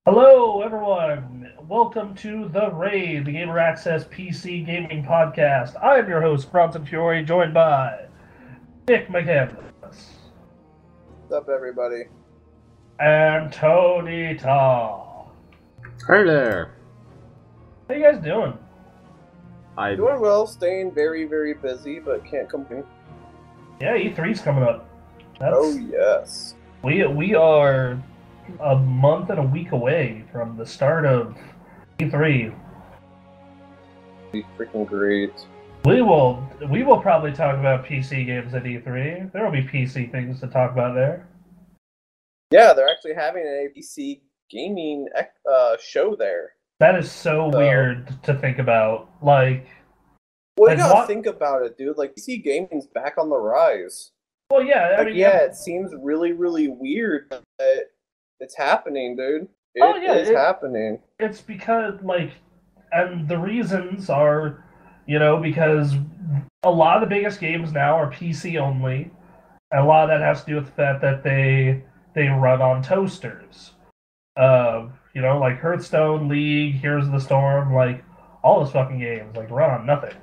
Hello, everyone. Welcome to The Raid, the Gamer Access PC Gaming Podcast. I am your host, Bronson Fury, joined by Nick McCandless What's up, everybody? and Tony Taw. Hi there. How you guys doing? Doing well, staying very, very busy, but can't complain. Yeah, E3's coming up. Oh, yes. We are a month and a week away from the start of E3. Be freaking great. We will probably talk about PC games at E3. There will be PC things to talk about there. Yeah, they're actually having an PC gaming show there. That is so weird to think about. Like, well, you gotta think about it, dude. Like, PC gaming's back on the rise. Well, yeah, I mean, it seems really, really weird that it's happening, dude. It is happening. It's because, like, and the reasons are, because a lot of the biggest games now are PC only, and a lot of that has to do with the fact that they run on toasters. Like Hearthstone, League, Heroes of the Storm, like all those fucking games, like run on nothing.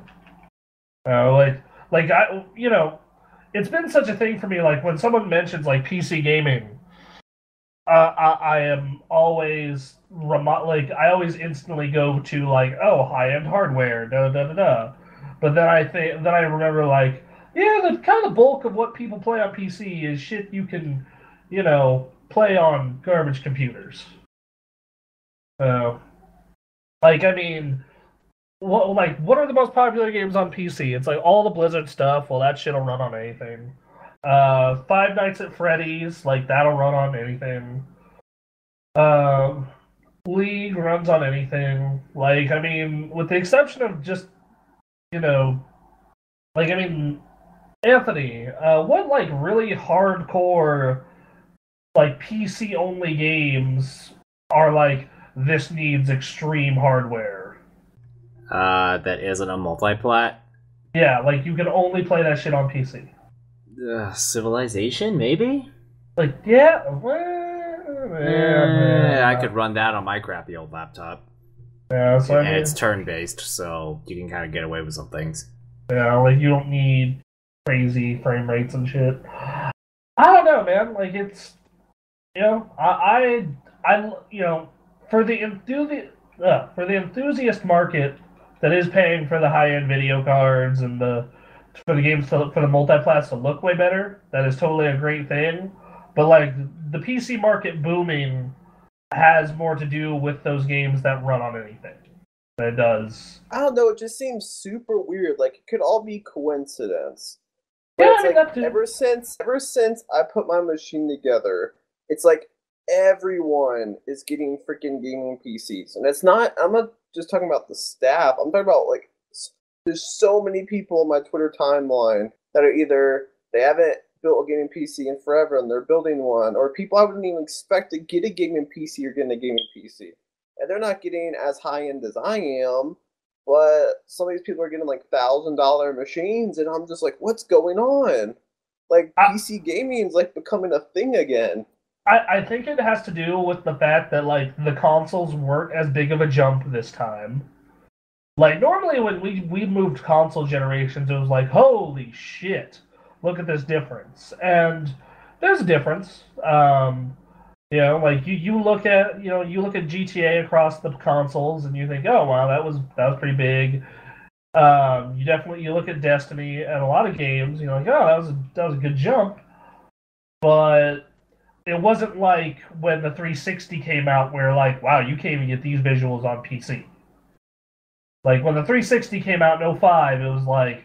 It's been such a thing for me. Like when someone mentions like PC gaming, I am always I always instantly go to like, oh, high-end hardware, da da da da. But then I remember like, yeah, the kind of bulk of what people play on PC is shit you can, play on garbage computers. So, what are the most popular games on PC? It's like all the Blizzard stuff. Well, that shit'll run on anything. Five Nights at Freddy's, like that'll run on anything. League runs on anything. With the exception of just, Anthony, what like really hardcore, like PC only games are like this needs extreme hardware? That isn't a multi-plat. Yeah, like you can only play that shit on PC. Civilization, maybe? Like, yeah, I could run that on my crappy old laptop. Yeah, so and it's turn-based, so you can kind of get away with some things. Yeah, like you don't need crazy frame rates and shit. I don't know, man. Like it's, for the enthusiast market that is paying for the high-end video cards and for the games for the multiplats to look way better, that is totally a great thing. But like the PC market booming has more to do with those games that run on anything than it does. I don't know. It just seems super weird. Like it could all be coincidence. But yeah, I mean, like, ever since I put my machine together, it's like everyone is getting freaking gaming PCs, and it's not. I'm not just talking about the staff. I'm talking about like there's so many people on my Twitter timeline that are either they haven't built a gaming PC in forever and they're building one, or people I wouldn't even expect to get a gaming PC are getting a gaming PC, and they're not getting as high end as I am. But some of these people are getting like $1,000 machines, and I'm just like, what's going on? Like PC gaming is like becoming a thing again. I think it has to do with the fact that like the consoles weren't as big of a jump this time. Like normally when we moved console generations, it was like, holy shit, look at this difference. And there's a difference. Like you look at GTA across the consoles and you think, oh wow, that was pretty big. You look at Destiny and a lot of games, you're like, oh, that was a good jump. But it wasn't like when the 360 came out where like, wow, you can't even get these visuals on PC. Like when the 360 came out in 05, it was like,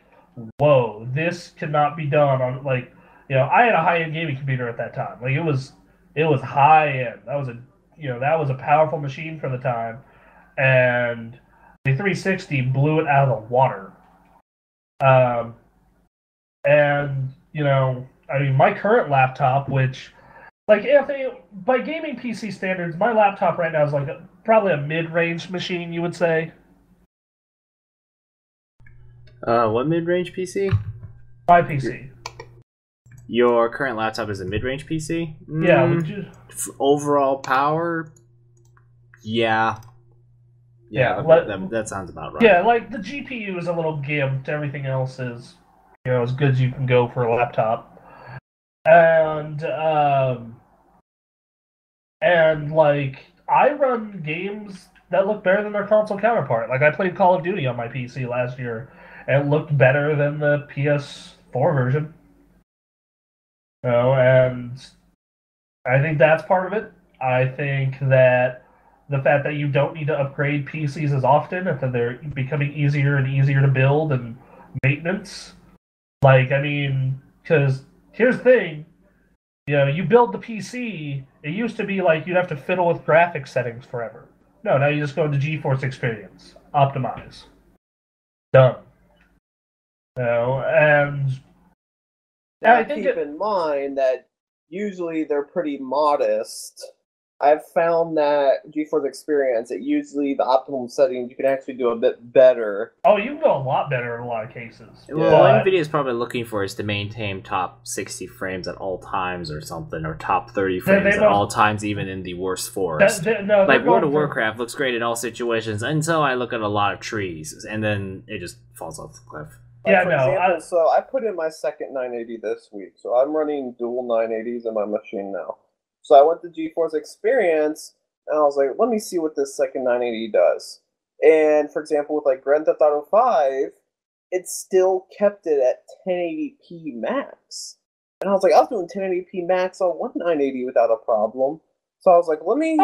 whoa, this cannot be done on like, I had a high-end gaming computer at that time. Like it was high-end. That was a powerful machine for the time. And the 360 blew it out of the water. My current laptop, which like Anthony, by gaming PC standards, my laptop right now is like probably a mid-range machine, you would say. What mid-range PC? My PC. Your current laptop is a mid-range PC? Yeah. Overall power, Yeah. Yeah, that sounds about right. Yeah, like the GPU is a little gimped. Everything else is, as good as you can go for a laptop. And like I run games that look better than their console counterpart. Like I played Call of Duty on my PC last year, and it looked better than the PS4 version. And I think that's part of it. I think that the fact that you don't need to upgrade PCs as often, and that they're becoming easier and easier to build and maintenance. Like, I mean, because here's the thing, you build the PC, it used to be like you'd have to fiddle with graphics settings forever. No, now you just go to GeForce Experience, optimize, done. And now I think keep in mind that usually they're pretty modest. I've found that GeForce Experience, usually the optimum settings you can actually do a bit better. Oh, you can go a lot better in a lot of cases. Well, what NVIDIA is probably looking for is to maintain top 60 frames at all times or something, or top 30 frames at all times, even in the worst forest. Like World of Warcraft looks great in all situations until I look at a lot of trees, and then it just falls off the cliff. For example, so I put in my second 980 this week, so I'm running dual 980s in my machine now. So I went to GeForce Experience, and I was like, let me see what this second 980 does. And for example, with like Grand Theft Auto 5, it still kept it at 1080p max. And I was like, I was doing 1080p max on one 980 without a problem. So I was like, let me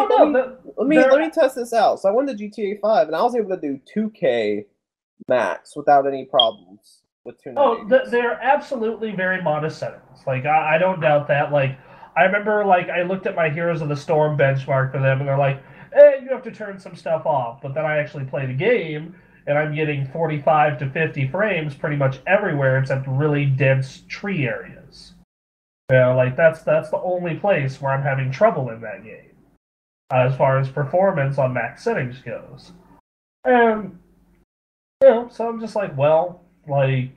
test this out. So I went to GTA 5, and I was able to do 2K max without any problems with 290. Oh, they're absolutely very modest settings. Like I don't doubt that. Like I remember, like I looked at my Heroes of the Storm benchmark for them, and they're like, you have to turn some stuff off. But then I actually play the game, and I'm getting 45 to 50 frames pretty much everywhere except really dense tree areas. Like that's the only place where I'm having trouble in that game, as far as performance on max settings goes. And so I'm just like, well, like,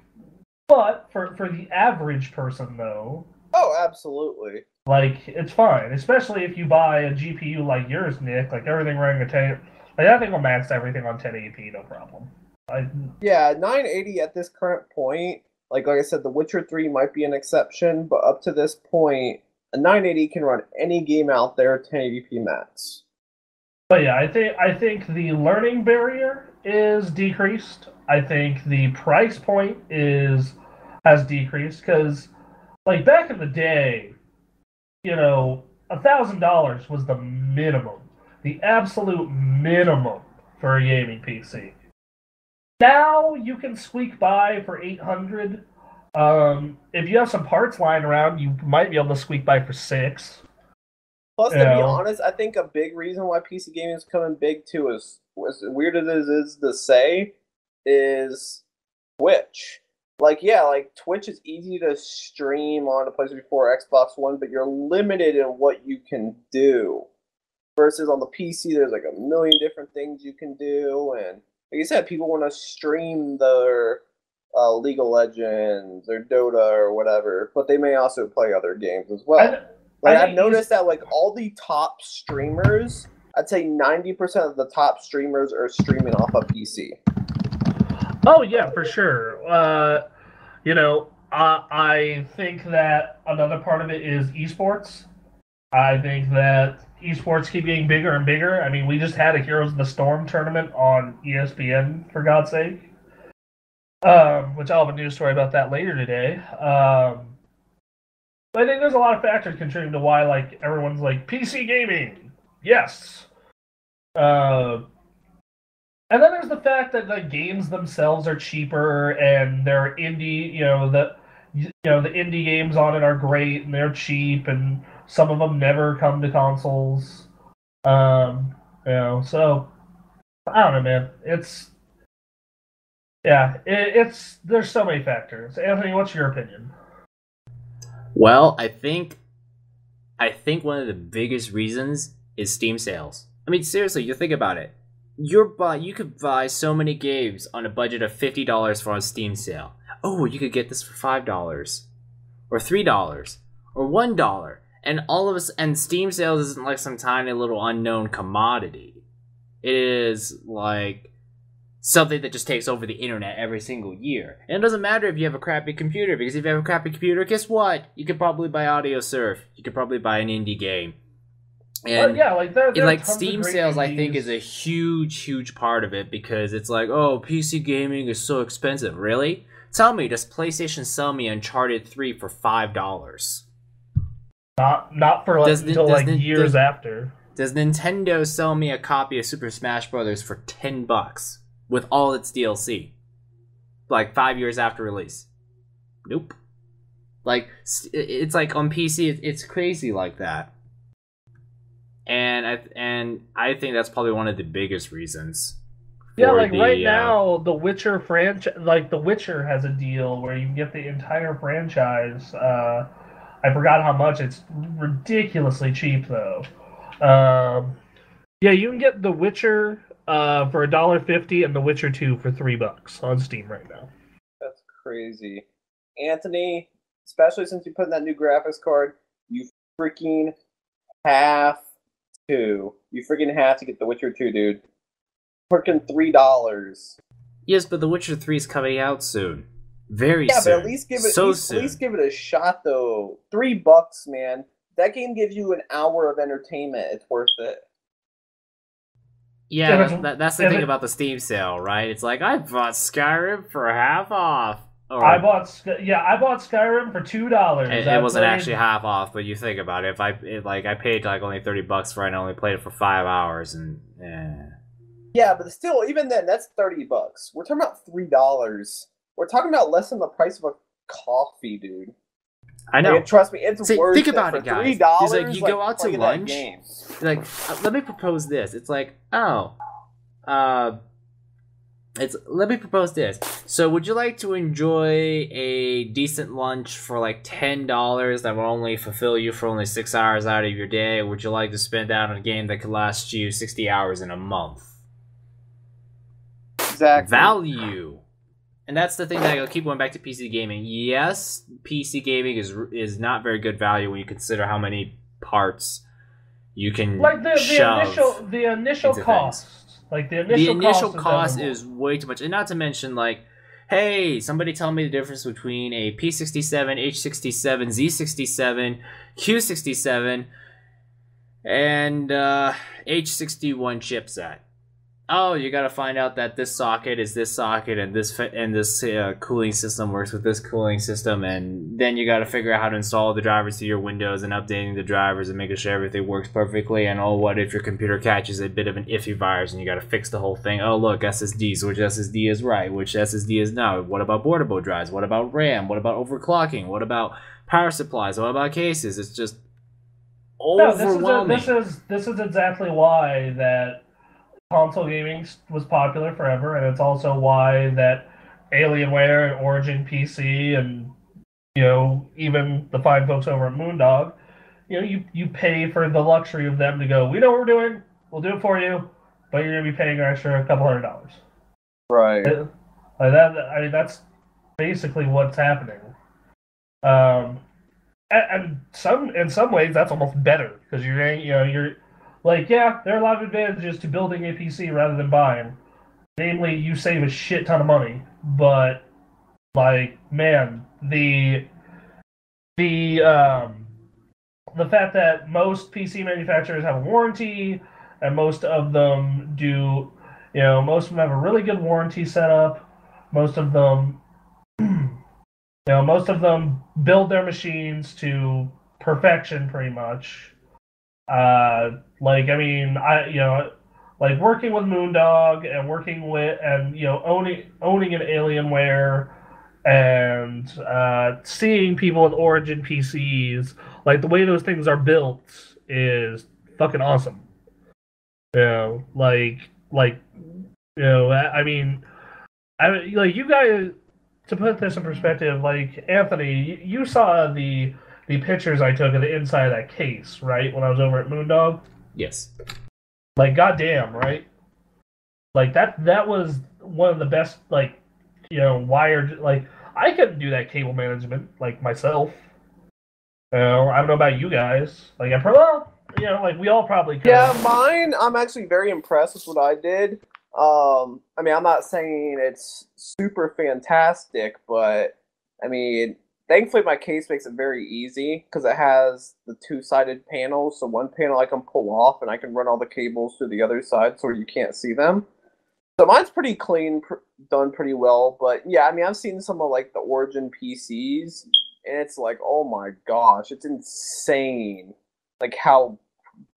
but for the average person though. Oh, absolutely. Like, it's fine, especially if you buy a GPU like yours, Nick. Like everything running a 10, like that thing will max everything on 1080p, no problem. Yeah, 980 at this current point. Like I said, The Witcher 3 might be an exception, but up to this point, a 980 can run any game out there 1080p max. But yeah, I think the learning barrier is decreased. I think the price point has decreased because, like back in the day, $1,000 was the minimum, the absolute minimum for a gaming PC. Now you can squeak by for $800. If you have some parts lying around, you might be able to squeak by for $600. Plus, to be honest, I think a big reason why PC gaming is coming big too is, as weird as it is to say, is Twitch. Like Twitch is easy to stream on a PlayStation 4 or Xbox One, but you're limited in what you can do. Versus on the PC, there's like a million different things you can do, and like you said, people want to stream their League of Legends or Dota or whatever, but they may also play other games as well. I've noticed that like all the top streamers, I'd say 90% of the top streamers are streaming off a PC. Oh yeah, for sure. I think that another part of it is esports. I think that esports keep getting bigger and bigger. I mean, we just had a Heroes of the Storm tournament on ESPN, for God's sake. Which I'll have a news story about that later today. But I think there's a lot of factors contributing to why, like, everyone's like, PC gaming, yes. And then there's the fact that the games themselves are cheaper, and they're indie. The indie games on it are great, and they're cheap, and some of them never come to consoles. So I don't know, man. There's so many factors. Anthony, what's your opinion? Well, I think one of the biggest reasons is Steam sales. I mean, seriously, you think about it. You could buy so many games on a budget of $50 for a Steam sale. Oh, you could get this for $5 or $3 or $1, and and Steam sales isn't like some tiny little unknown commodity. It is like something that just takes over the internet every single year. And it doesn't matter if you have a crappy computer, because if you have a crappy computer, guess what? You could probably buy Audio Surf. You could probably buy an indie game. And yeah, like there are tons Steam of great sales, indies. I think, is a huge part of it, because it's like, oh, PC gaming is so expensive. Really? Tell me, does PlayStation sell me Uncharted 3 for $5? Not for like until like years after. Does Nintendo sell me a copy of Super Smash Bros. For $10 with all its DLC, like 5 years after release? Nope. Like, it's like on PC, it's crazy like that. And I think that's probably one of the biggest reasons. Yeah, like right now, the Witcher franchise, like The Witcher has a deal where you can get the entire franchise. I forgot how much. It's ridiculously cheap though. Yeah, you can get The Witcher for $1.50 and The Witcher 2 for $3 on Steam right now. That's crazy, Anthony. Especially since you put in that new graphics card, you freaking have to. You freaking have to get The Witcher 2, dude. Freaking $3. Yes, but The Witcher 3 is coming out soon. Very soon. Yeah, but at least give it at least give it a shot though. $3, man. That game gives you an hour of entertainment. It's worth it. Yeah, that's the thing about the Steam sale, right? It's like, I bought Skyrim for half off. Or, I bought Skyrim for $2. It wasn't actually half off, but you think about it. I paid like only $30 for it, and I only played it for 5 hours, and yeah, but still, even then, that's $30. We're talking about $3. We're talking about less than the price of a coffee, dude. I know. Like, trust me, it's worth it. Think about it, guys. $3, It's like you go out to lunch. Like, let me propose this. It's like, let me propose this. So, would you like to enjoy a decent lunch for like $10 that will only fulfill you for only 6 hours out of your day? Or would you like to spend that on a game that could last you 60 hours in a month? Exactly. Value. And that's the thing that I'll keep going back to PC gaming. Yes, PC gaming is not very good value when you consider how many parts you can shove the initial cost. Things. Like the initial cost is way too much, and not to mention, like, hey, somebody tell me the difference between a P67, H67, Z67, Q67, and H61 chipset. Oh, you gotta find out that this socket is this socket, and this cooling system works with this cooling system, and then you gotta figure out how to install the drivers to your Windows and updating the drivers and making sure everything works perfectly. And oh, what if your computer catches a bit of an iffy virus and you gotta fix the whole thing? Oh, look, SSDs. Which SSD is right? Which SSD is not? What about boardable drives? What about RAM? What about overclocking? What about power supplies? What about cases? It's just overwhelming. This is exactly why that console gaming was popular forever, and it's also why that Alienware and Origin PC and even the fine folks over at Moondog, you pay for the luxury of them to go, we know what we're doing, we'll do it for you, but you're gonna be paying an extra couple $100. Right. Like that. I mean, that's basically what's happening. And in some ways that's almost better, because you're like, yeah, there are a lot of advantages to building a PC rather than buying. Namely, you save a shit ton of money. But, like, man, the fact that most PC manufacturers have a warranty, and most of them most of them have a really good warranty setup. Most of them, build their machines to perfection, pretty much. Like working with Moondog and owning an Alienware and seeing people with Origin PCs, like the way those things are built is fucking awesome. You guys, to put this in perspective, like Anthony, you saw the pictures I took of the inside of that case, right? When I was over at Moondog? Yes. Like, goddamn, right? Like, that was one of the best, wired, I couldn't do that cable management, myself. I don't know about you guys. you know, like we all probably could. Yeah, mine. I'm actually very impressed with what I did. I mean, I'm not saying it's super fantastic, but I mean, thankfully my case makes it very easy because it has the two-sided panels. So one panel I can pull off, and I can run all the cables to the other side so you can't see them. So mine's pretty clean, done pretty well. But yeah, I mean, I've seen some of like the Origin PCs, and it's like, oh my gosh, it's insane, like how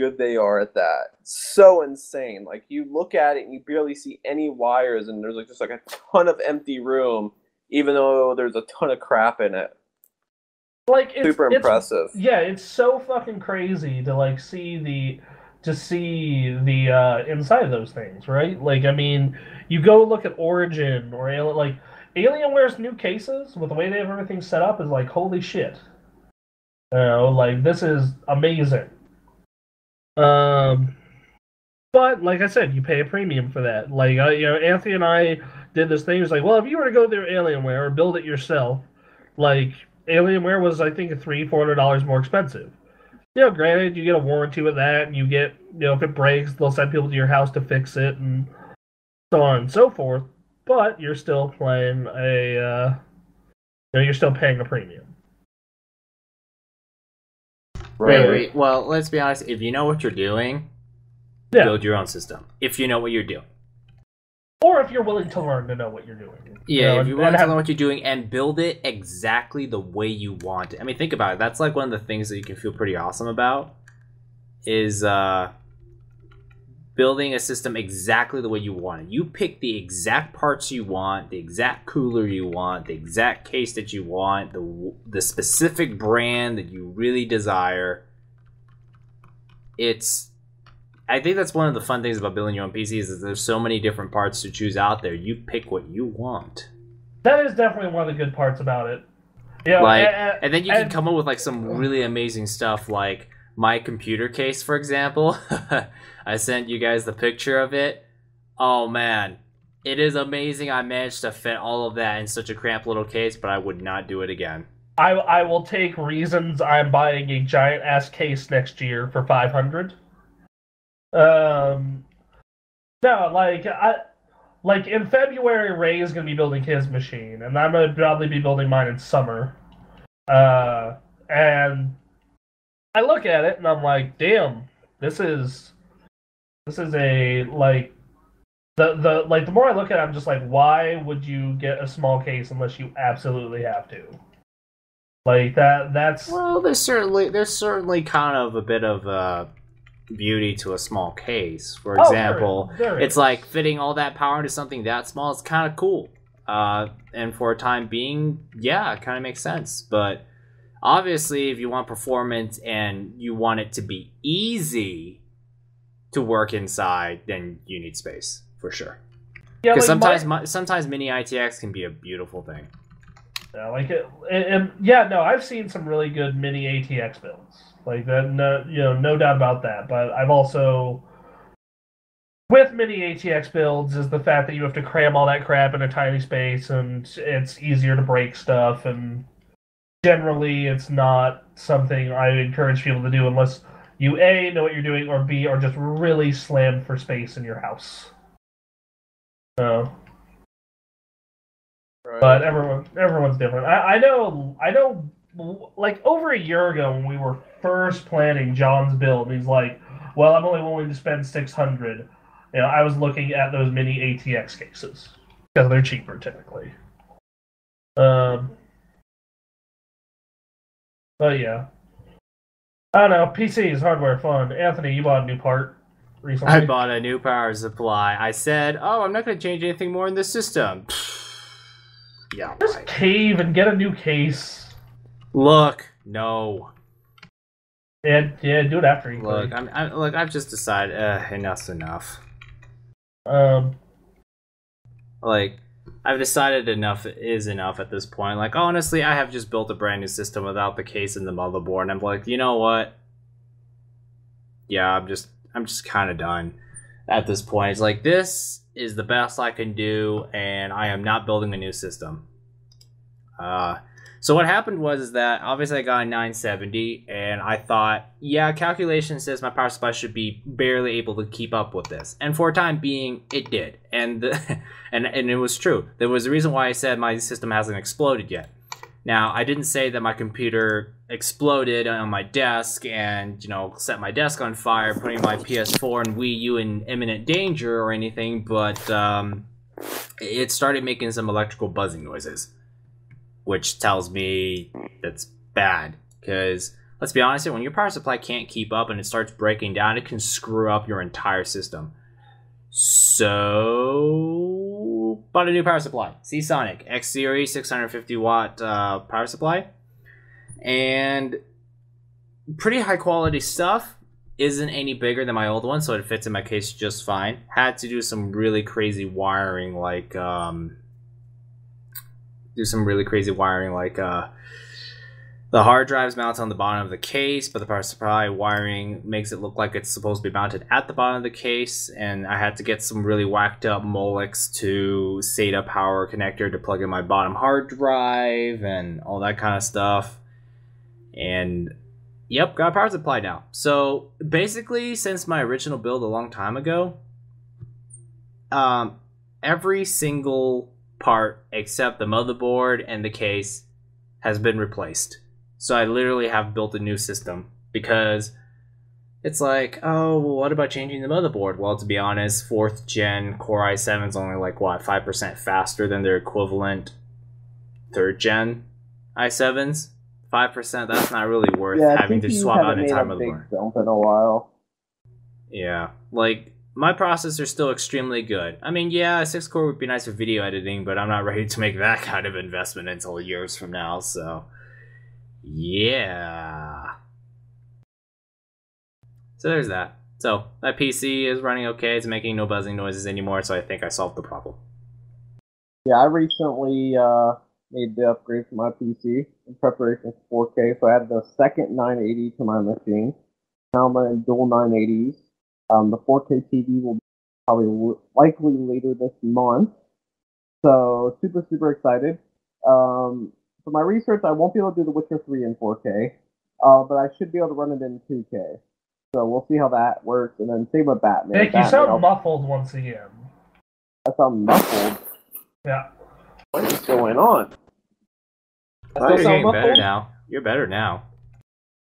good they are at that. So insane. Like you look at it and you barely see any wires, and there's like just like a ton of empty room, even though there's a ton of crap in it. Like it's super impressive. Yeah, it's so fucking crazy to like see the inside of those things, right? Like, I mean, you go look at Origin or like Alienware's new cases with the way they have everything set up is like, holy shit. You know, like this is amazing. But like I said, you pay a premium for that. Like, you know, Anthony and I did this thing. It's like, well, if you were to go through Alienware or build it yourself, like Alienware was, I think, $300-400 more expensive. You know, granted, you get a warranty with that, and you get, you know, if it breaks, they'll send people to your house to fix it, and so on and so forth. But you're still paying you know, you're still paying a premium. Wait. Well, let's be honest. If you know what you're doing, build your own system. If you know what you're doing. Or if you're willing to learn to know what you're doing. Yeah, you know, if you're willing to know what you're doing and build it exactly the way you want it. I mean, think about it. That's like one of the things that you can feel pretty awesome about is building a system exactly the way you want it. You pick the exact parts you want, the exact cooler you want, the exact case that you want, the specific brand that you really desire. I think that's one of the fun things about building your own PCs is there's so many different parts to choose out there. You pick what you want. That is definitely one of the good parts about it. You know, like, and then you can come up with like some really amazing stuff, like my computer case, for example. I sent you guys the picture of it. Oh man, it is amazing. I managed to fit all of that in such a cramped little case, but I would not do it again. I will take reasons I'm buying a giant ass case next year for $500. No, like in February, Ray is gonna be building his machine, and I'm gonna probably be building mine in summer. And I look at it and I'm like, damn, this is a like the more I look at it, I'm just like, why would you get a small case unless you absolutely have to? Like that's well, there's certainly kind of a bit of beauty to a small case. For example, it's like fitting all that power into something that small is kind of cool. And for a time being, yeah, it kind of makes sense. But obviously, if you want performance and you want it to be easy to work inside, then you need space for sure. Yeah, because like sometimes mini ITX can be a beautiful thing. Yeah, like no, I've seen some really good mini ATX builds. Like that, no doubt about that. But I've also, with mini ATX builds, is the fact that you have to cram all that crap in a tiny space, and it's easier to break stuff. And generally, it's not something I encourage people to do unless you A, know what you're doing, or B, are just really slammed for space in your house. So, right. But everyone's different. I know. Like over a year ago when we were first planning John's build, he's like, well, I'm only willing to spend $600. You know, I was looking at those mini ATX cases because they're cheaper typically. But yeah, I don't know. PC is hardware fun. Anthony, you bought a new part recently. I bought a new power supply. I said, oh, I'm not going to change anything more in this system. Yeah, just right. Cave and get a new case. Look, no. Yeah, do it after you. Look, I've just decided enough's enough. Like, I've decided enough is enough at this point. Like, honestly, I have just built a brand new system without the case and the motherboard, and I'm like, you know what? Yeah, I'm just kind of done at this point. It's like, this is the best I can do, and I am not building a new system. So what happened was that obviously I got a 970, and I thought, yeah, calculation says my power supply should be barely able to keep up with this. And for a time being, it did. And and it was true. There was a reason why I said my system hasn't exploded yet. Now, I didn't say that my computer exploded on my desk and, you know, set my desk on fire, putting my PS4 and Wii U in imminent danger or anything, but it started making some electrical buzzing noises, which tells me that's bad. Because, let's be honest here, when your power supply can't keep up and it starts breaking down, it can screw up your entire system. So, bought a new power supply. Seasonic X Series 650 watt power supply. And pretty high quality stuff. Isn't any bigger than my old one, so it fits in my case just fine. Had to do some really crazy wiring, like the hard drives mount on the bottom of the case, but the power supply wiring makes it look like it's supposed to be mounted at the bottom of the case, and I had to get some really whacked up Molex to SATA power connector to plug in my bottom hard drive and all that kind of stuff. And yep, got a power supply now. So basically, since my original build a long time ago, every single part except the motherboard and the case has been replaced. So I literally have built a new system, because it's like, oh, well, what about changing the motherboard? Well, to be honest, 4th gen Core i7 is only like, what, 5% faster than their equivalent 3rd gen i7s? 5%, that's not really worth having to swap out an entire motherboard. Jump in a while. Yeah, like, my processor's still extremely good. I mean, yeah, a 6-core would be nice for video editing, but I'm not ready to make that kind of investment until years from now, so yeah. So there's that. So, that PC is running okay, it's making no buzzing noises anymore, so I think I solved the problem. Yeah, I recently made the upgrade to my PC in preparation for 4K, so I added a second 980 to my machine. Now I'm running dual 980s. The 4K TV will be probably likely later this month. So, super excited. For my research, I won't be able to do The Witcher 3 in 4K, but I should be able to run it in 2K. So we'll see how that works, and then same with Batman. Nick, you sound muffled once again. I sound muffled? Yeah. What is going on? Oh, you're getting better now. You're better now.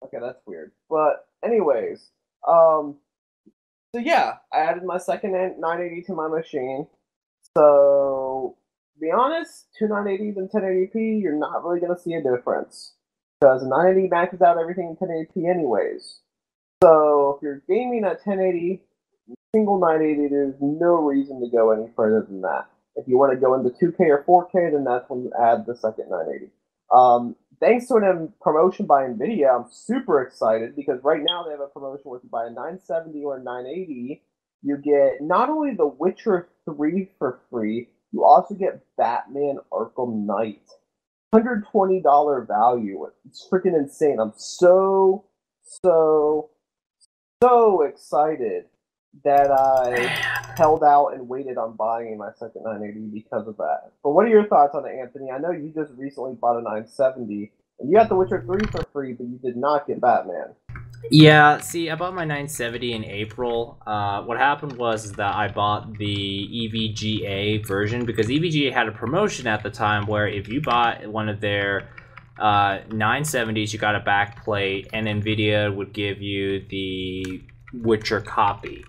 Okay, that's weird. But anyways, so yeah, I added my second 980 to my machine. So, to be honest, two 980s and 1080p, you're not really going to see a difference. Because a 980 maxes out everything in 1080p anyways. So, if you're gaming at 1080, single 980, there's no reason to go any further than that. If you want to go into 2K or 4K, then that's when you add the second 980. Thanks to a promotion by NVIDIA, I'm super excited, because right now they have a promotion where if you buy a 970 or a 980, you get not only The Witcher 3 for free, you also get Batman Arkham Knight. $120 value. It's freaking insane. I'm so excited that I held out and waited on buying my second 980 because of that. But what are your thoughts on it, Anthony? I know you just recently bought a 970, and you got The Witcher 3 for free, but you did not get Batman. Yeah, see, I bought my 970 in April. What happened was that I bought the EVGA version, because EVGA had a promotion at the time where if you bought one of their 970s, you got a backplate, and NVIDIA would give you the Witcher copy.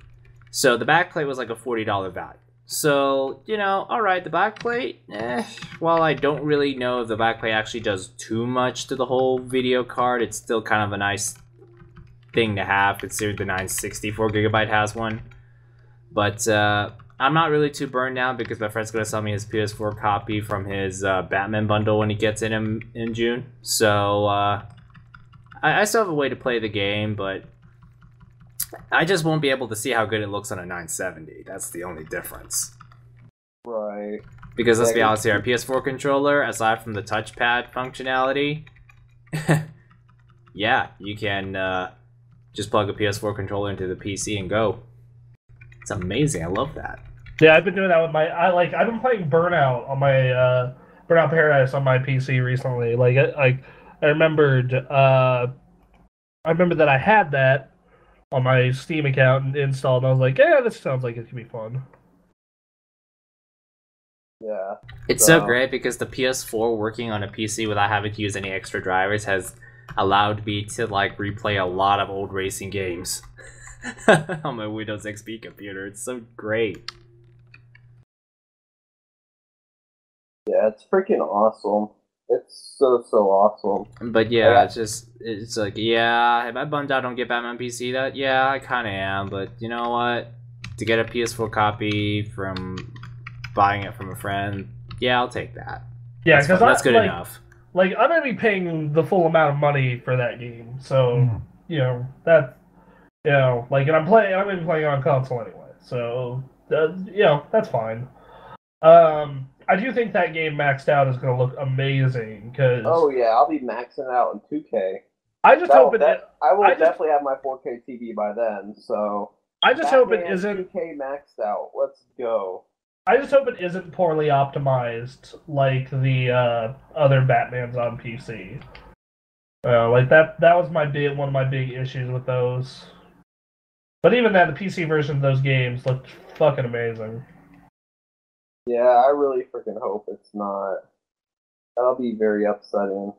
So the backplate was like a $40 value. So, you know, alright, the backplate, while I don't really know if the backplate actually does too much to the whole video card, it's still kind of a nice thing to have, considering the 964GB has one. But I'm not really too burned down, because my friend's going to sell me his PS4 copy from his Batman bundle when he gets it in June. So I still have a way to play the game, but I just won't be able to see how good it looks on a 970. That's the only difference. Right. Because let's be honest here, a PS4 controller, aside from the touchpad functionality, yeah, you can just plug a PS4 controller into the PC and go. It's amazing. I love that. Yeah, I've been doing that with my. I've been playing Burnout on my Burnout Paradise on my PC recently. Like, I remembered, I remember that I had that on my Steam account installed, and I was like, yeah, this sounds like it could be fun. Yeah. It's so great because the PS4 working on a PC without having to use any extra drivers has allowed me to like replay a lot of old racing games on my Windows XP computer. It's so great. Yeah, it's freaking awesome. It's so awesome. But yeah, it's like, yeah, am I bummed out I don't get Batman PC? That yeah, I kinda am, but you know what? To get a PS4 copy from buying it from a friend, yeah, I'll take that. Yeah, because that's good enough. Like, I'm gonna be paying the full amount of money for that game, so you know that, you know, like, and I'm gonna be playing on console anyway, so you know, that's fine. I do think that game maxed out is gonna look amazing because. Oh yeah, I'll be maxing it out in 2K. I just hope I will definitely have my 4K TV by then. So. I just hope it isn't 2K maxed out. Let's go. I just hope it isn't poorly optimized like the other Batmans on PC. Like that was one of my big issues with those. But even then, the PC version of those games looked fucking amazing. Yeah, I really freaking hope it's not. That'll be very upsetting.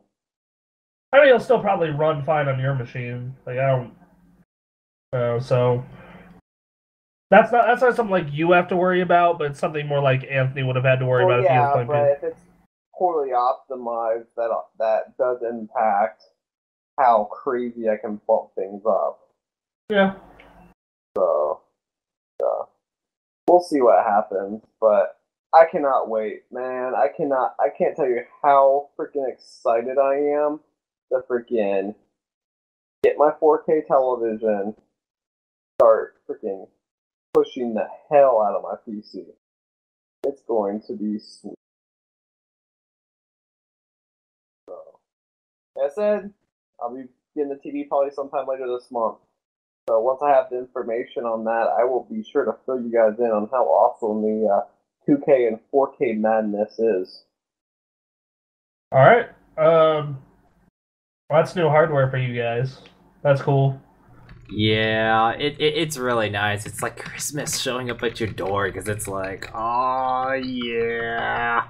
I mean, it'll still probably run fine on your machine. Like, I don't. So. That's not something like you have to worry about, but it's something more like Anthony would have had to worry about if he was playing. But if it's poorly optimized, that does impact how crazy I can bump things up. Yeah. So, we'll see what happens, but I cannot wait, man. I can't tell you how freaking excited I am to freaking get my 4K television, start freaking pushing the hell out of my PC. It's going to be sweet. So, like I said, I'll be getting the TV probably sometime later this month. So once I have the information on that, I will be sure to fill you guys in on how awesome the 2K and 4K madness is. All right. Well, that's new hardware for you guys. That's cool. Yeah, it's really nice. It's like Christmas showing up at your door because it's like, oh yeah.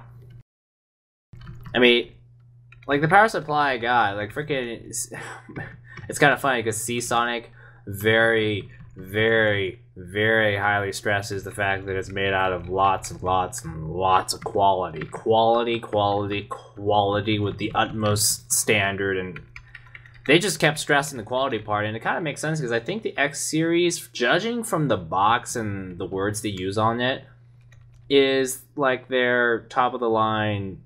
I mean, like the power supply I got, like freaking, it's kind of funny because Seasonic very, very, very highly stresses the fact that it's made out of lots and lots and lots of quality with the utmost standard, and they just kept stressing the quality part, and it kind of makes sense because I think the X series, judging from the box and the words they use on it, is like their top of the line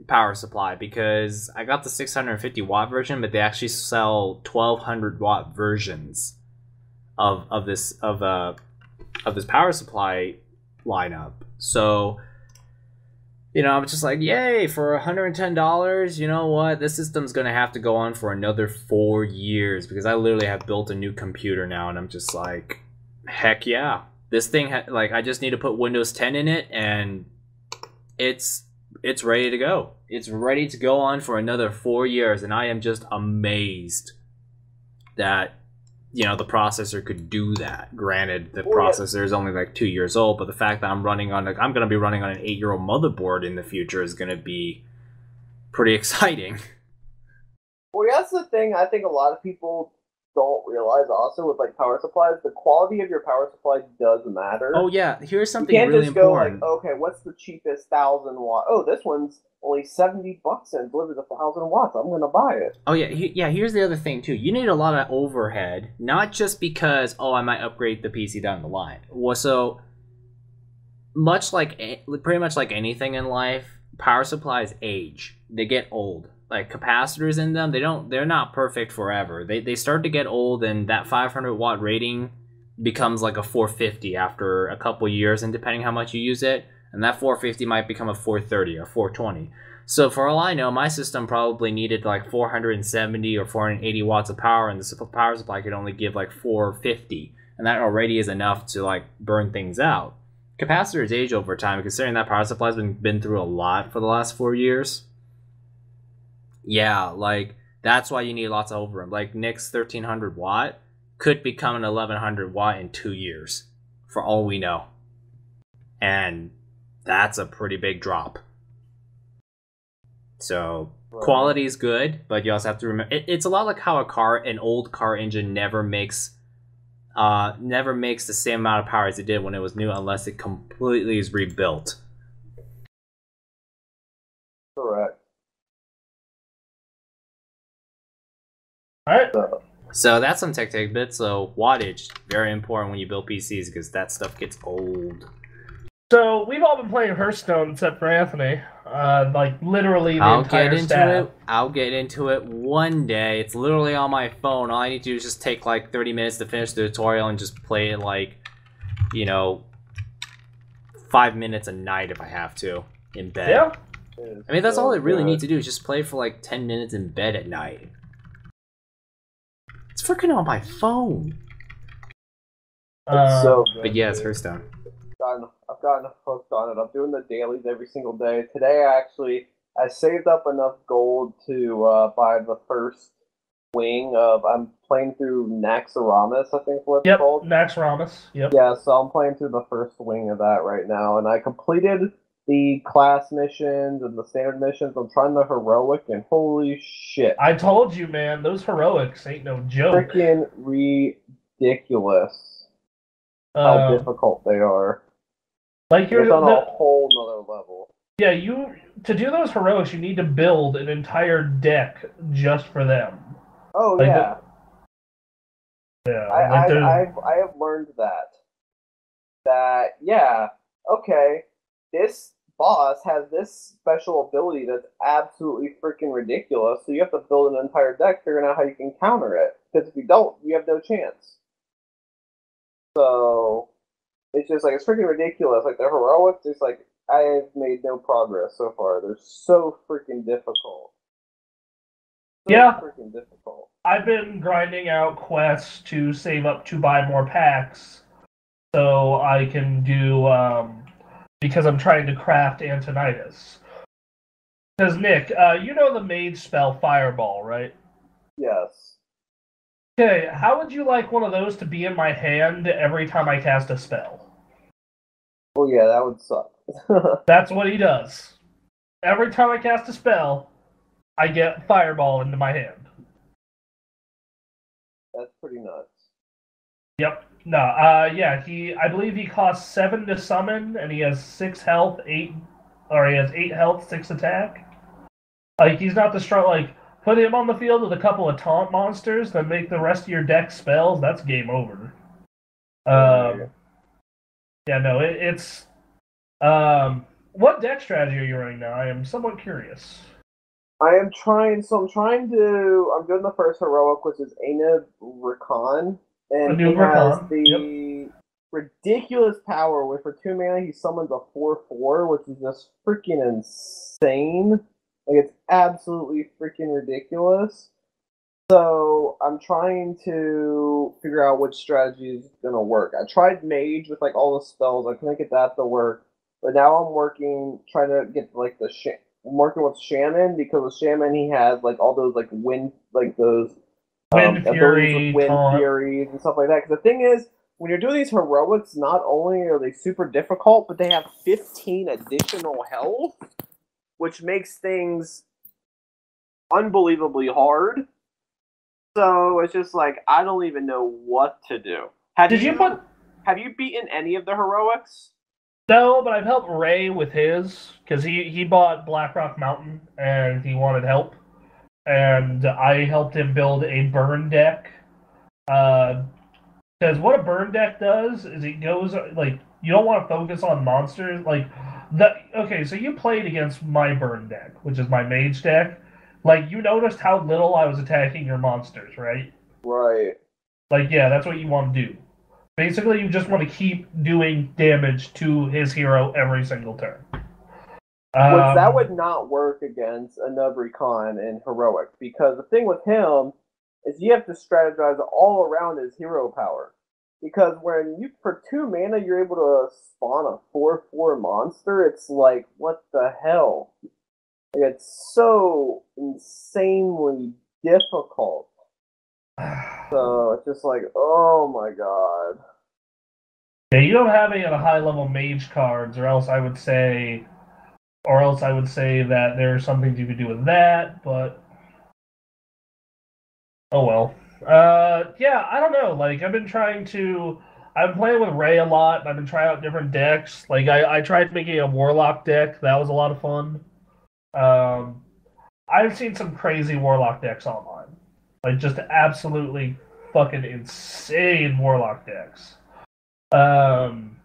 power supply, because I got the 650 watt version, but they actually sell 1200 watt versions of this power supply lineup. So, you know, I'm just like, yay, for $110, you know what? This system's going to have to go on for another 4 years because I literally have built a new computer now, and I'm just like, heck yeah. This thing, like, I just need to put Windows 10 in it, and it's ready to go. It's ready to go on for another 4 years, and I am just amazed that, you know, the processor could do that. Granted, the processor is only like 2 years old, but the fact that I'm going to be running on an 8-year-old motherboard in the future is going to be pretty exciting. Well, that's the thing I think a lot of people don't realize also with like power supplies, the quality of your power supply does matter. Oh yeah, here's something really important. You can't just go like, okay, what's the cheapest 1,000 watt? Oh, this one's only $70 and delivers 1,000 watts. I'm gonna buy it. Oh yeah, here's the other thing too. You need a lot of overhead, not just because I might upgrade the PC down the line. Well, so pretty much like anything in life, power supplies age. They get old. Like capacitors in them, they're not perfect forever. They start to get old, and that 500 watt rating becomes like a 450 after a couple years, and depending how much you use it, and that 450 might become a 430 or 420. So for all I know, my system probably needed like 470 or 480 watts of power, and the power supply could only give like 450, and that already is enough to like burn things out. Capacitors age over time, considering that power supply's been through a lot for the last 4 years. Yeah, like, that's why you need lots of overrun. Like, Nick's 1300 watt could become an 1100 watt in 2 years, for all we know. And that's a pretty big drop. So, quality is good, but you also have to remember, it's a lot like how an old car engine never makes the same amount of power as it did when it was new, unless it completely is rebuilt. Correct. Alright. So that's some tech bits. So wattage, very important when you build PCs, because that stuff gets old. So we've all been playing Hearthstone except for Anthony. Like literally the entire staff. I'll get into it one day. It's literally on my phone. All I need to do is just take like 30 minutes to finish the tutorial and just play it like, 5 minutes a night if I have to in bed. Yeah. I mean, that's all I really need to do is just play for like 10 minutes in bed at night. It's freaking on my phone. So good, but yeah, it's Hearthstone. I've gotten hooked on it. I'm doing the dailies every single day. Today, I saved up enough gold to buy the first wing of. I'm playing through Naxxramas, I think what it's called. Naxxramas. Yep. Yeah, so I'm playing through the first wing of that right now, and I completed the class missions and the standard missions. I'm trying the heroic, and holy shit! I told you, man, those heroics ain't no joke. Freaking ridiculous how difficult they are. Like you're on a whole nother level. Yeah, to do those heroics, you need to build an entire deck just for them. Oh like yeah. Yeah. I have learned that yeah, okay, this boss has this special ability that's absolutely freaking ridiculous, so you have to build an entire deck figuring out how you can counter it. Because if you don't, you have no chance. So it's just like, it's freaking ridiculous. Like, the heroics, it's like, I have made no progress so far. They're so freaking difficult. Freaking difficult. I've been grinding out quests to save up to buy more packs so I can do, because I'm trying to craft Antonidas. Because, Nick, you know the mage spell Fireball, right? Yes. Okay, how would you like one of those to be in my hand every time I cast a spell? Oh yeah, that would suck. That's what he does. Every time I cast a spell, I get Fireball into my hand. That's pretty nuts. Yep. No, yeah, I believe he costs 7 to summon, and he has 6 health, 8 health, 6 attack. Like, he's not the strong, like, put him on the field with a couple of taunt monsters, then make the rest of your deck spells, that's game over. Yeah, no, it's... what deck strategy are you running now? I am somewhat curious. I'm doing the first heroic, which is Anub Rakan, and he has the ridiculous power where for 2 mana he summons a 4/4, which is just freaking insane. Like, it's absolutely freaking ridiculous. So I'm trying to figure out which strategy is gonna work. I tried Mage with like all the spells. I couldn't get that to work, but now I'm trying to get like I'm working with Shaman, because with Shaman he has like all those like wind Fury, with wind furies and stuff like that. Because the thing is, when you're doing these heroics, not only are they super difficult, but they have 15 additional health, which makes things unbelievably hard. So it's just like, I don't even know what to do. Have you beaten any of the heroics? No, but I've helped Ray with his, because he bought Blackrock Mountain, and he wanted help. And I helped him build a burn deck. Because what a burn deck does is it goes, like, you don't want to focus on monsters. Like, okay, so you played against my burn deck, which is my mage deck. Like, you noticed how little I was attacking your monsters, right? Right. Like, yeah, that's what you want to do. Basically, you just want to keep doing damage to his hero every single turn. That would not work against Anub Rakan in Heroic, because the thing with him is you have to strategize all around his hero power. because when you for 2 mana you're able to spawn a 4/4 monster. It's like what the hell? Like, it's so insanely difficult. So it's just like, oh my god. Yeah, you don't have any of the high level mage cards, or else I would say that there's something you could do with that, but oh well. Yeah, I don't know. Like I've been playing with Ray a lot, and I've been trying out different decks. Like I tried making a Warlock deck. That was a lot of fun. Um, I've seen some crazy Warlock decks online. Like just absolutely fucking insane Warlock decks. Um,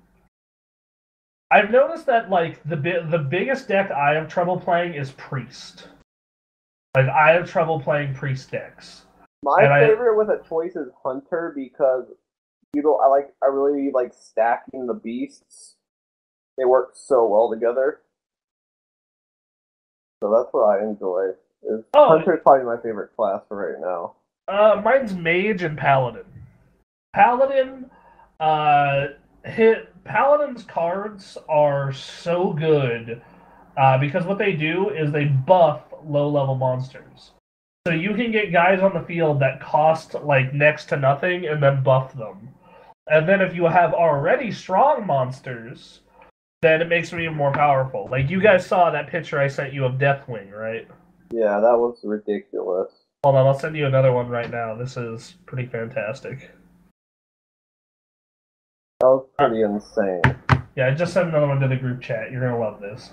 I've noticed that like the biggest deck I have trouble playing is Priest. Like I have trouble playing Priest decks. My favorite with a choice is Hunter because I really like stacking the beasts. They work so well together. So that's what I enjoy. Hunter's probably my favorite class for right now. Mine's Mage and Paladin. Paladin's cards are so good because what they do is they buff low-level monsters. So you can get guys on the field that cost like next to nothing and then buff them. And then if you have already strong monsters, then it makes them even more powerful. Like you guys saw that picture I sent you of Deathwing, right? Yeah, that was ridiculous. Hold on, I'll send you another one right now. This is pretty fantastic. That was pretty insane. Yeah, I just sent another one to the group chat. You're gonna love this.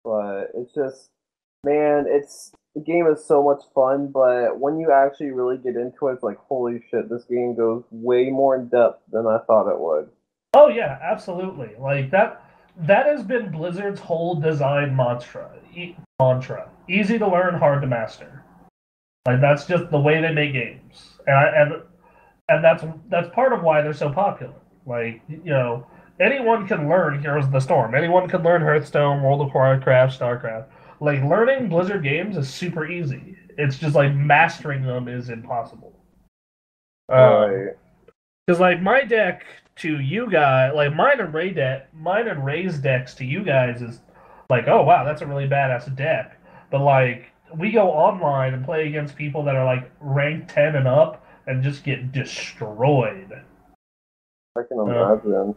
But it's just, man, the game is so much fun, but when you actually really get into it, it's like, holy shit, this game goes way more in depth than I thought it would. Oh yeah, absolutely. Like that has been Blizzard's whole design mantra. Easy to learn, hard to master. Like that's just the way they make games. And that's part of why they're so popular. Like, anyone can learn Heroes of the Storm. Anyone can learn Hearthstone, World of Warcraft, StarCraft. Like, learning Blizzard games is super easy. It's just, like, mastering them is impossible. Right. Because, like, my deck to you guys, like, mine and Ray's decks to you guys is, like, oh, wow, that's a really badass deck. But, like, we go online and play against people that are, like, ranked 10 and up and just get destroyed. I can imagine.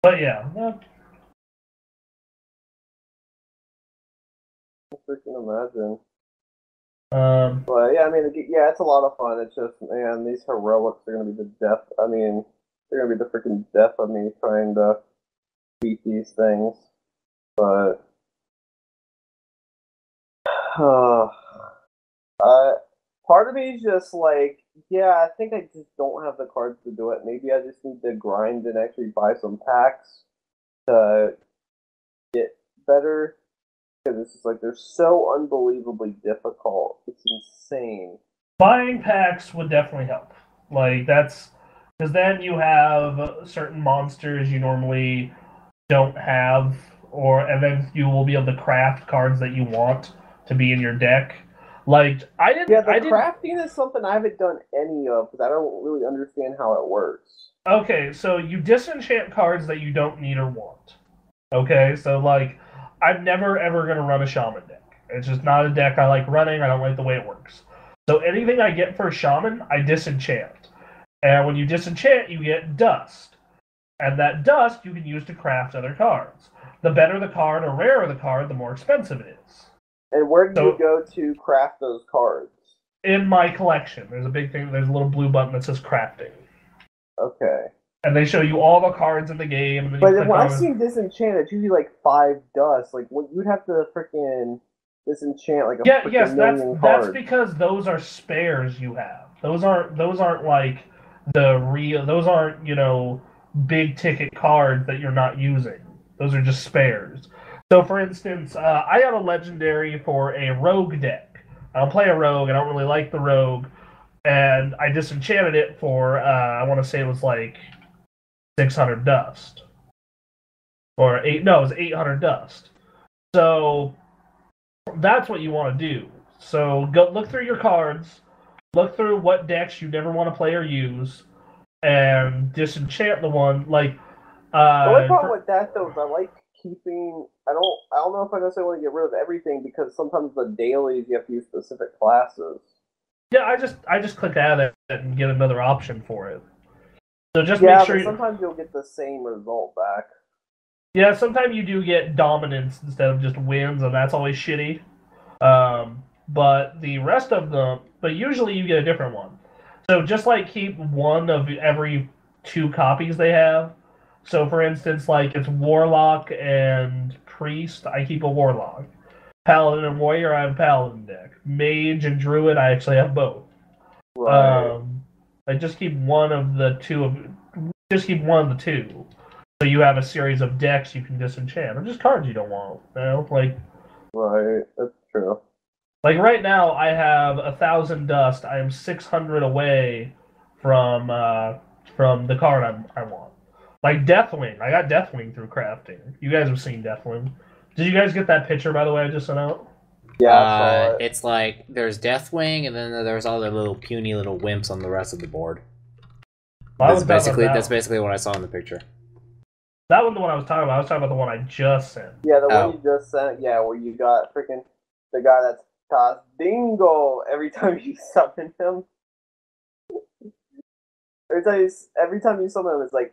But yeah. I freaking imagine. But yeah, I mean, yeah, it's a lot of fun. It's just, man, these heroics are gonna be the death. I mean, they're gonna be the freaking death of me trying to beat these things. But part of me is just like, yeah, I think I just don't have the cards to do it. Maybe I just need to grind and actually buy some packs to get better. Because it's just like they're so unbelievably difficult. It's insane. Buying packs would definitely help. Like that's because then you have certain monsters you normally don't have, and then you will be able to craft cards that you want to be in your deck. Like I didn't. Yeah, crafting is something I haven't done any of because I don't really understand how it works. Okay, so you disenchant cards that you don't need or want. Okay, so like I'm never ever gonna run a shaman deck. It's just not a deck I like running. I don't like the way it works. So anything I get for a shaman, I disenchant. And when you disenchant, you get dust. And that dust you can use to craft other cards. The better the card or rarer the card, the more expensive it is. And where do you go to craft those cards? In my collection. There's a big thing, there's a little blue button that says crafting. Okay. And they show you all the cards in the game. And then but when I've seen disenchant, it's usually like 5 dust. Like, you'd have to freaking disenchant like a million cards. That's because those are spares you have. Those aren't like the real. Those aren't big ticket cards that you're not using. Those are just spares. So, for instance, I have a legendary for a rogue deck. I don't play a rogue. I don't really like the rogue, and I disenchanted it for I want to say it was like 600 dust. It was 800 dust. So That's what you want to do. So go look through your cards, look through what decks you never want to play or use, and disenchant the one. Like, The only problem for, with that though is I like keeping. I don't know if I necessarily want to get rid of everything because sometimes the dailies you have to use specific classes. yeah, I just click out of it and get another option for it. So just Yeah, make sure. but sometimes you'll get the same result back. Yeah, sometimes you do get dominance instead of just wins, and that's always shitty. But the rest of them, but usually you get a different one. So just like keep one of every 2 copies they have. So for instance, like it's Warlock and Priest, I keep a Warlock. Paladin and Warrior, I have a Paladin deck. Mage and Druid, I actually have both. Right. I just keep one of the two of just keep one of the two. So you have a series of decks you can disenchant, or just cards you don't want. You know, Right. That's true. like right now, I have 1,000 dust. I am 600 away from the card I want. Like Deathwing, I got Deathwing through crafting. You guys have seen Deathwing. Did you guys get that picture by the way I just sent out? Yeah, I saw it. It's like there's Deathwing, and then there's all the little puny little wimps on the rest of the board. Well, That's basically what I saw in the picture. That wasn't the one I was talking about. I was talking about the one I just sent. Yeah, the one you just sent. Yeah, where you got freaking the guy that's Dingo every time you summon him. Every time you summon him, it's like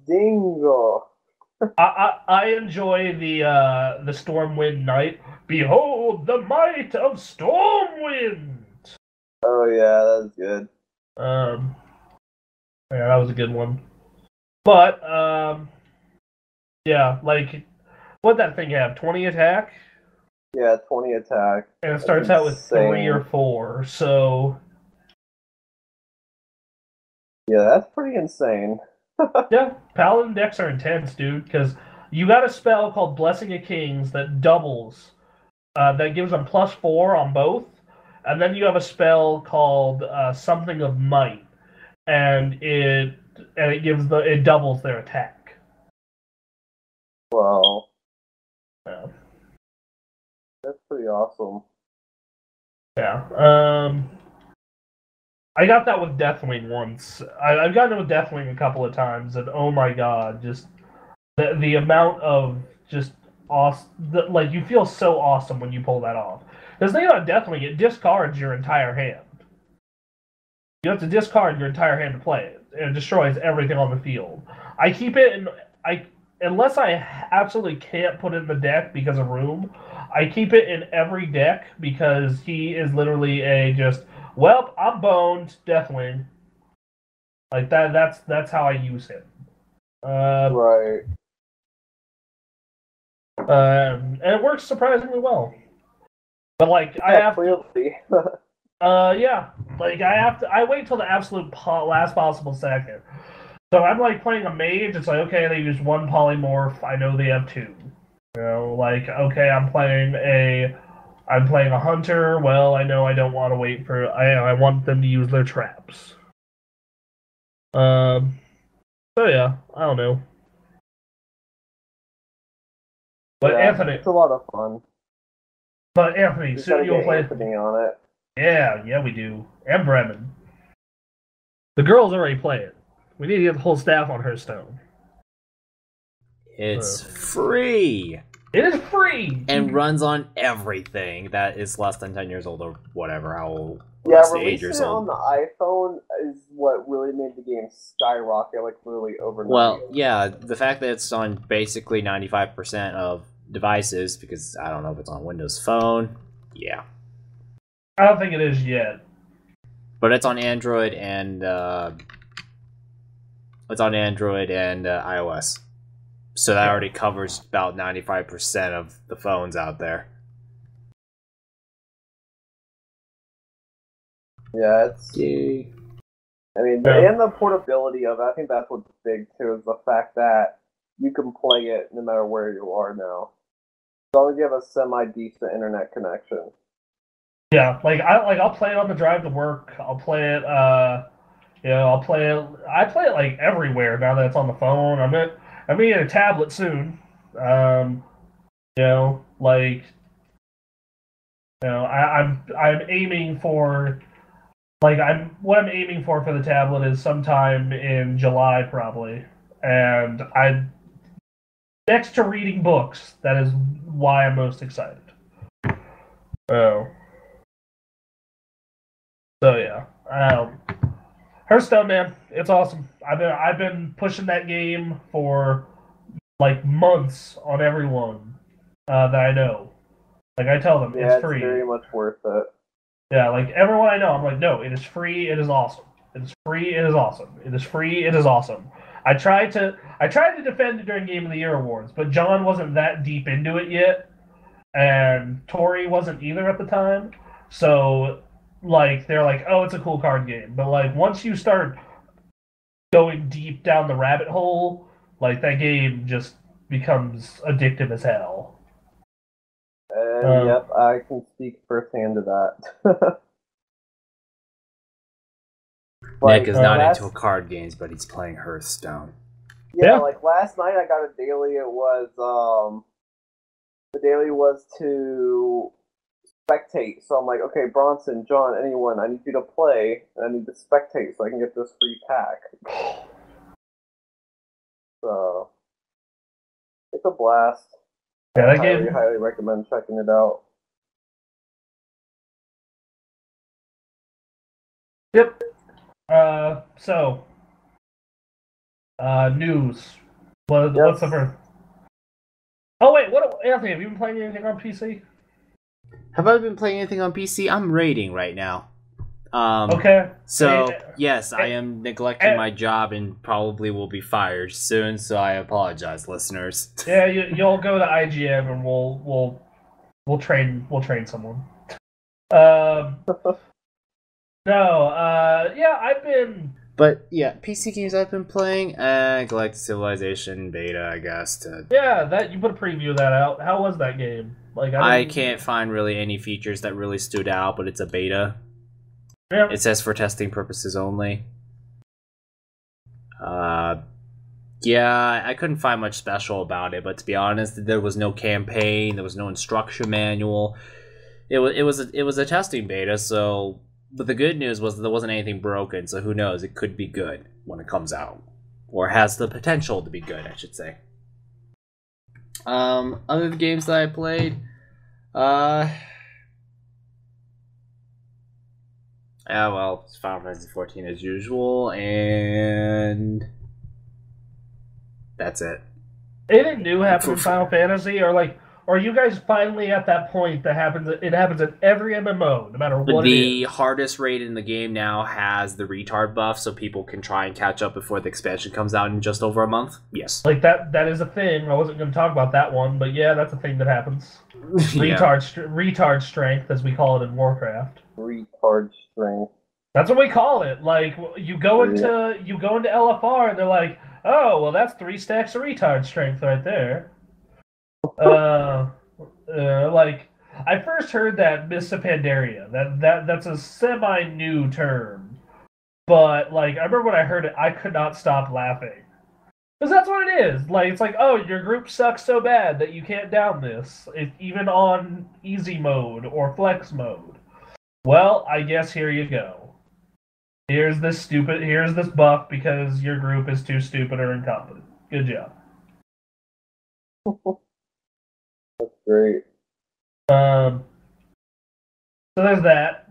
Dingo. I enjoy the Stormwind Knight. Behold the might of Stormwind. Oh yeah, that's good. Yeah, that was a good one. But yeah, like what'd that thing have? 20 attack? Yeah, 20 attack. And it starts out with 3 or 4, so yeah, that's pretty insane. yeah, Paladin decks are intense, dude, because you got a spell called Blessing of Kings that doubles, that gives them +4 on both, and then you have a spell called Something of Might, and it doubles their attack. Wow. Yeah. That's pretty awesome. Yeah. I got that with Deathwing once. I've gotten it with Deathwing a couple of times, and oh my god, just the amount of just awesome, like you feel so awesome when you pull that off. Because the thing about Deathwing, it discards your entire hand. You have to discard your entire hand to play it. It destroys everything on the field. I keep it in. Unless I absolutely can't put it in the deck because of room, I keep it in every deck because he is literally well, I'm boned, Deathwing. Like that. That's how I use him. Right. And it works surprisingly well. But like I have clearly. yeah, like I wait till the absolute last possible second. So I'm like playing a mage. It's like okay, they use 1 polymorph. I know they have 2. You know, like okay, I'm playing a hunter. Well, I know I don't want to wait for. I want them to use their traps. So yeah, I don't know. But yeah, Anthony, it's a lot of fun. But Anthony, soon you'll play Anthony on it. Yeah, we do. And Bremen. The girls already play it. We need to get the whole staff on Hearthstone. It's free. It is free and runs on everything that is less than 10 years old or whatever. How old? Yeah, releasing it on the iPhone is what really made the game skyrocket, like literally overnight. Well, yeah, the fact that it's on basically 95% of devices, because I don't know if it's on Windows Phone. Yeah. I don't think it is yet. But it's on Android and iOS. So that already covers about 95% of the phones out there. Yeah, it's. Yay. I mean, and the portability of it. I think that's what's big too, is the fact that you can play it no matter where you are now, as long as you have a semi-decent internet connection. Yeah, I'll play it on the drive to work. I'll play it. I'll play it. I play it like everywhere now that it's on the phone. I'm gonna get a tablet soon. I'm aiming for what I'm aiming for the tablet is sometime in July probably, and I next to reading books, that is why I'm most excited. Oh, so yeah, Hearthstone, man, it's awesome. I've been pushing that game for like months on everyone that I know. Like I tell them, Yeah, it's free. It's very much worth it. Yeah, like everyone I know, I'm like, no, it is free. It is awesome. It is free. It is awesome. It is free. It is awesome. I tried to defend it during Game of the Year awards, but John wasn't that deep into it yet, and Tori wasn't either at the time. So, like, they're like, oh, it's a cool card game, but like once you start going deep down the rabbit hole, like that game just becomes addictive as hell. And yep, I can speak firsthand to that. Nick is not into card games, but he's playing Hearthstone. Yeah, like last night I got a daily. It was the daily was to spectate. So I'm like, okay, Bronson, John, anyone, I need you to play, and I need to spectate so I can get this free pack. So it's a blast. Yeah, that I game. highly recommend checking it out. Yep. News. What's the first? Oh wait, Anthony? Have you been playing anything on PC? Have I been playing anything on PC? I'm raiding right now. Okay. So yes, I am neglecting my job and probably will be fired soon. So I apologize, listeners. Yeah, you'll go to IGM and we'll train someone. Yeah, I've been. But yeah, PC games I've been playing, Galactic Civilization beta, I guess. Yeah, that you put a preview of that out. How was that game? Like, I can't find really any features that really stood out, but it's a beta. Yeah. It says for testing purposes only. Yeah, I couldn't find much special about it, but to be honest, there was no campaign, there was no instruction manual. It was a testing beta, so. But the good news was there wasn't anything broken, so who knows? It could be good when it comes out, or has the potential to be good, I should say. Other games that I played, yeah, well, it's Final Fantasy XIV as usual, and that's it. Anything new happen in Final Fantasy, or are you guys finally at that point that happens? It happens in every MMO, no matter what it is. The hardest raid in the game now has the retard buff, so people can try and catch up before the expansion comes out in just over a month. Yes, like that is a thing. I wasn't going to talk about that one, but yeah, that's a thing that happens. Retard strength, as we call it in Warcraft. Retard strength. That's what we call it. Like you go into LFR, and they're like, oh, well, that's 3 stacks of retard strength right there. Like I first heard that Mists of Pandaria. That's a semi-new term, but like I remember when I heard it, I could not stop laughing because that's what it is. Like it's like, oh, your group sucks so bad that you can't down this, even on easy mode or flex mode. Well, I guess here you go. Here's this buff because your group is too stupid or incompetent. Good job. That's great. So there's that.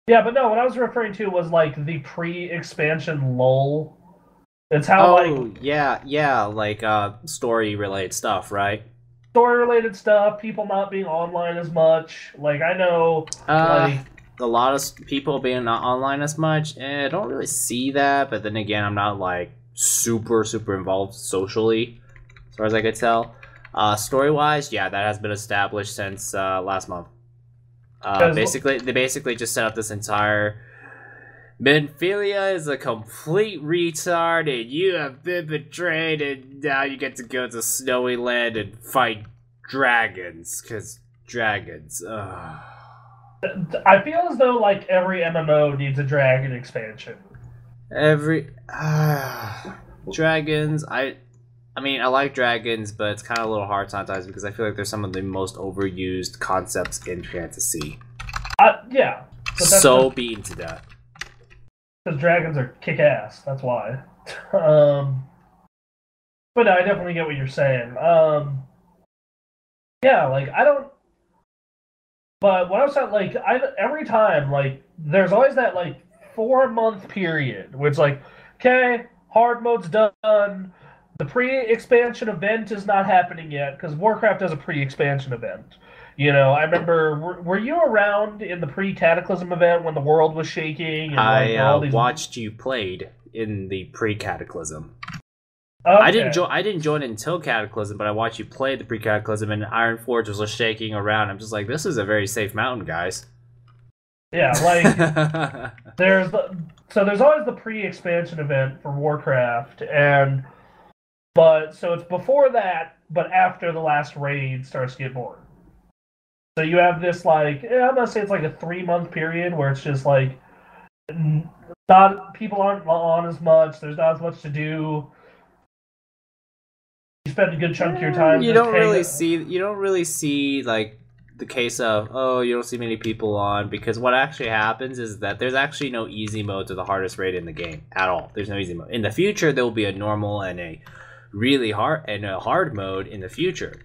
Yeah, but no, what I was referring to was like the pre-expansion lull. It's how story-related stuff, right? Story-related stuff, people not being online as much. Like I know, a lot of people being not online as much. I don't really see that, but then again, I'm not like super involved socially, as far as I could tell. Story-wise, yeah, that has been established since last month. They basically just set up this entire Menphilia is a complete retard, and you have been betrayed, and now you get to go to Snowy Land and fight dragons, because dragons. I feel as though like every MMO needs a dragon expansion. Dragons. I mean, I like dragons, but it's kind of a little hard sometimes because I feel like they're some of the most overused concepts in fantasy. Yeah. So beaten to death. Because dragons are kick-ass, that's why. But no, I definitely get what you're saying. Yeah, like, I don't... But what I was saying, like, every time, like, there's always that, like, 4-month period where it's like, okay, hard mode's done. The pre-expansion event is not happening yet because Warcraft does a pre-expansion event. You know, I remember. Were you around in the pre-Cataclysm event when the world was shaking? And, I watched you played in the pre-Cataclysm. Okay. I didn't join until Cataclysm, but I watched you play the pre-Cataclysm, and Ironforge was just shaking around. I'm just like, this is a very safe mountain, guys. Yeah, like there's always the pre-expansion event for Warcraft, so it's before that, but after the last raid starts to get boring. So you have this, like, I'm gonna say it's like a 3-month period where it's just like people aren't on as much. There's not as much to do. You spend a good chunk of your time. You don't really see like the case of you don't see many people on, because what actually happens is that there's actually no easy mode to the hardest raid in the game at all. There's no easy mode. In the future, there will be a normal and a really hard and a hard mode in the future.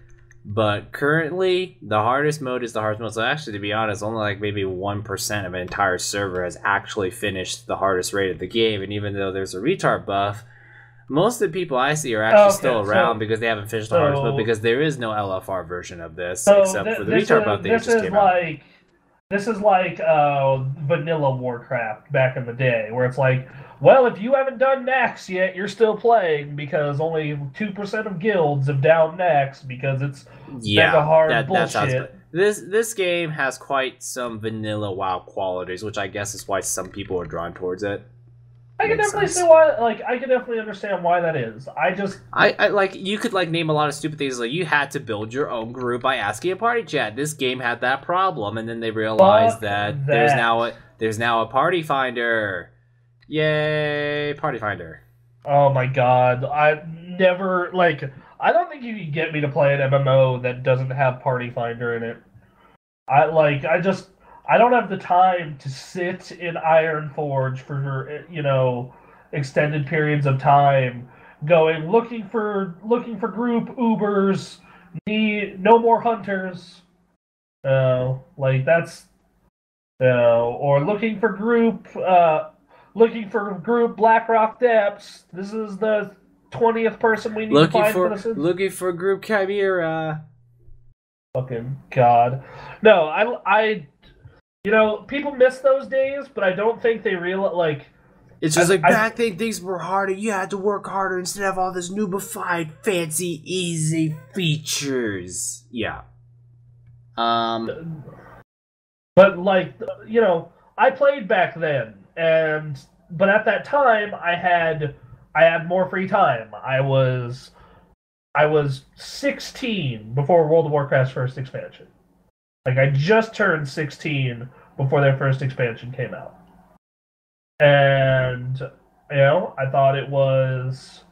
But currently, the hardest mode is the hardest mode. So actually, to be honest, only like maybe 1% of an entire server has actually finished the hardest raid of the game. And even though there's a retard buff, most of the people I see are actually still around because they haven't finished the hardest mode, because there is no LFR version of this except for the retard buff that just came out. This is like vanilla Warcraft back in the day, where it's like, well, if you haven't done Nax yet, you're still playing because only 2% of guilds have down Nax because it's mega hard bullshit. This game has quite some vanilla WoW qualities, which I guess is why some people are drawn towards it. I can definitely see why. Like, I can definitely understand why that is. I like, you could like name a lot of stupid things, like you had to build your own group by asking a party chat. This game had that problem, and then they realized that there's now a party finder. Yay, party finder! Oh my god, I don't think you can get me to play an MMO that doesn't have party finder in it. I don't have the time to sit in Ironforge for, you know, extended periods of time, looking for group Ubers, no more hunters, or looking for group Blackrock Depths. This is the 20th person we need to find for this. Looking for group Chimera. Fucking god, no, I. You know, people miss those days, but I don't think they realize, like... It's just back then things were harder. You had to work harder instead of all this noobified, fancy, easy features. Yeah. But, like, you know, I played back then, but at that time, I had more free time. I was 16 before World of Warcraft's first expansion. Like, I just turned 16 before their first expansion came out. And, you know, I thought it was,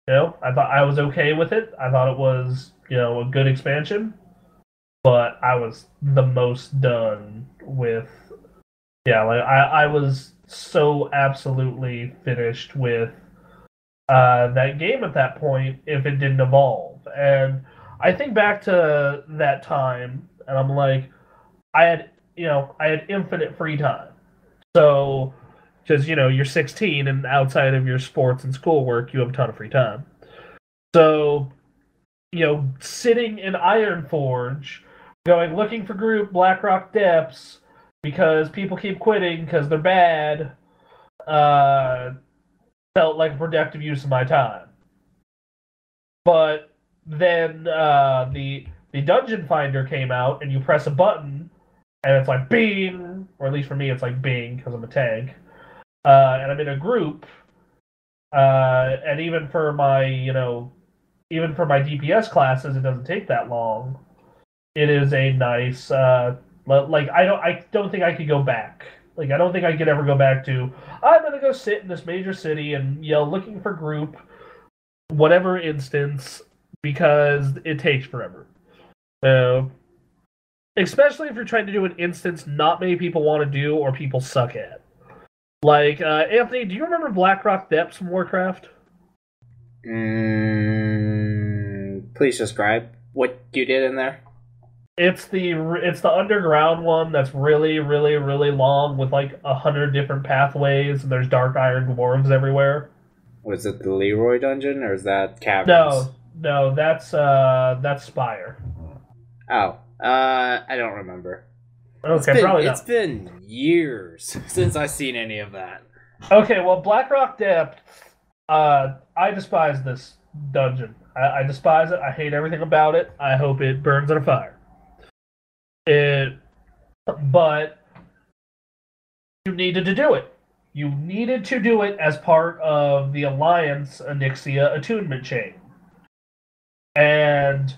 you know, I thought I was okay with it. I thought it was, you know, a good expansion. But I was the most done with, I was so absolutely finished with that game at that point if it didn't evolve. And I think back to that time, and I'm like, I had infinite free time. So, because, you know, you're 16 and outside of your sports and schoolwork, you have a ton of free time. So, you know, sitting in Ironforge, looking for group Blackrock Depths because people keep quitting because they're bad, felt like a productive use of my time. But then the Dungeon Finder came out, and you press a button, and it's like bing, or at least for me, it's like bing because I'm a tank, and I'm in a group, and even for my DPS classes, it doesn't take that long. It is a nice, I don't think I could go back. Like, I don't think I could ever go back to, I'm gonna go sit in this major city and yell looking for group whatever instance because it takes forever. Especially if you're trying to do an instance not many people want to do or people suck at. Like, Anthony, do you remember Blackrock Depths from Warcraft? Please describe what you did in there. It's the underground one that's really, really, really long with like 100 different pathways, and there's dark iron dwarves everywhere. Was it the Leroy dungeon or is that Caverns? No, that's Spire. Oh, I don't remember. Okay, probably not. It's been years since I've seen any of that. Okay, well, Blackrock Depths, I despise this dungeon. I despise it. I hate everything about it. I hope it burns in a fire. But you needed to do it. You needed to do it as part of the Alliance Onyxia attunement chain. And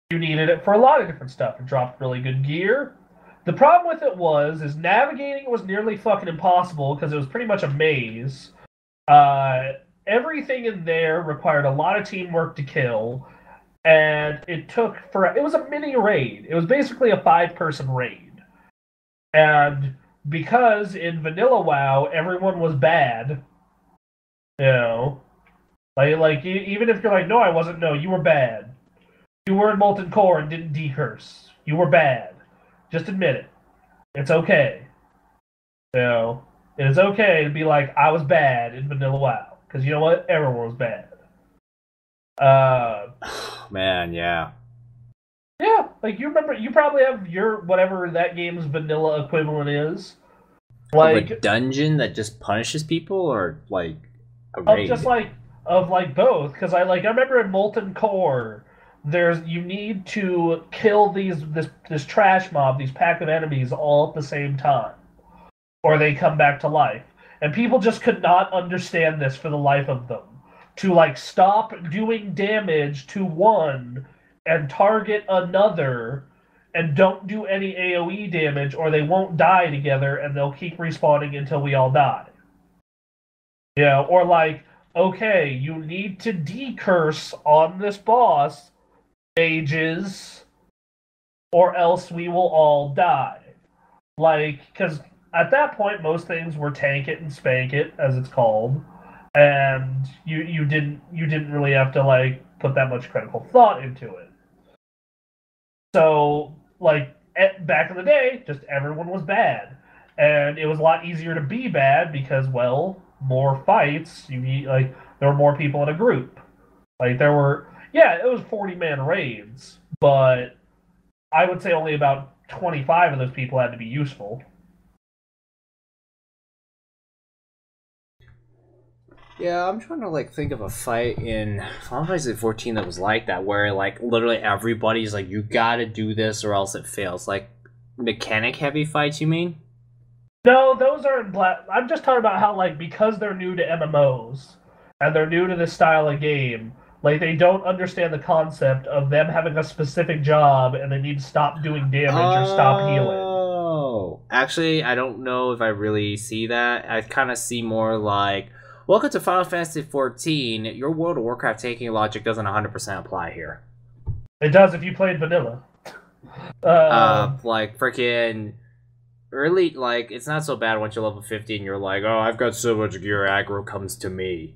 you needed it for a lot of different stuff. It dropped really good gear. The problem with it is navigating it was nearly fucking impossible because it was pretty much a maze. Everything in there required a lot of teamwork to kill. And it was a mini raid. It was basically a 5-person raid. And because in vanilla WoW, everyone was bad, like even if you're like, no, I wasn't, no, you were bad. You were in Molten Core and didn't decurse. You were bad. Just admit it. It's okay. It is okay to be like, I was bad in vanilla WoW. Because you know what? Everyone was bad. Man, yeah. Yeah, like you probably have your whatever that game's vanilla equivalent is. Like a dungeon that just punishes people, or like a raid? Of both, because I remember in Molten Core, you need to kill this trash mob, these pack of enemies all at the same time, or they come back to life, and people just could not understand this for the life of them. To stop doing damage to one and target another and don't do any AoE damage or they won't die together and they'll keep respawning until we all die. Or okay, you need to decurse on this boss, mages, or else we will all die. Because at that point most things were tank it and spank it, as it's called. And you didn't really have to put that much critical thought into it. So back in the day, just everyone was bad, and it was a lot easier to be bad because more fights. You need there were more people in a group. It was 40-man raids, but I would say only about 25 of those people had to be useful. Yeah, I'm trying to think of a fight in Final Fantasy XIV that was like that, where literally everybody's you gotta do this or else it fails. Mechanic heavy fights, you mean? No, those are in Black. I'm just talking about how because they're new to MMOs and they're new to this style of game, they don't understand the concept of them having a specific job and they need to stop doing damage or stop healing. Oh, actually, I don't know if I really see that. I kind of see more welcome to Final Fantasy XIV. Your World of Warcraft taking logic doesn't 100% apply here. It does if you played vanilla. Freaking early, it's not so bad once you're level 50 and you're oh, I've got so much gear, aggro comes to me.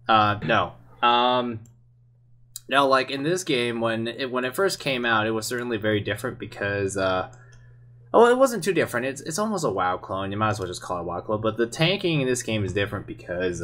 No. No, in this game, when it first came out, it was certainly very different because, it wasn't too different. It's almost a WoW clone. You might as well just call it a WoW clone. But the tanking in this game is different because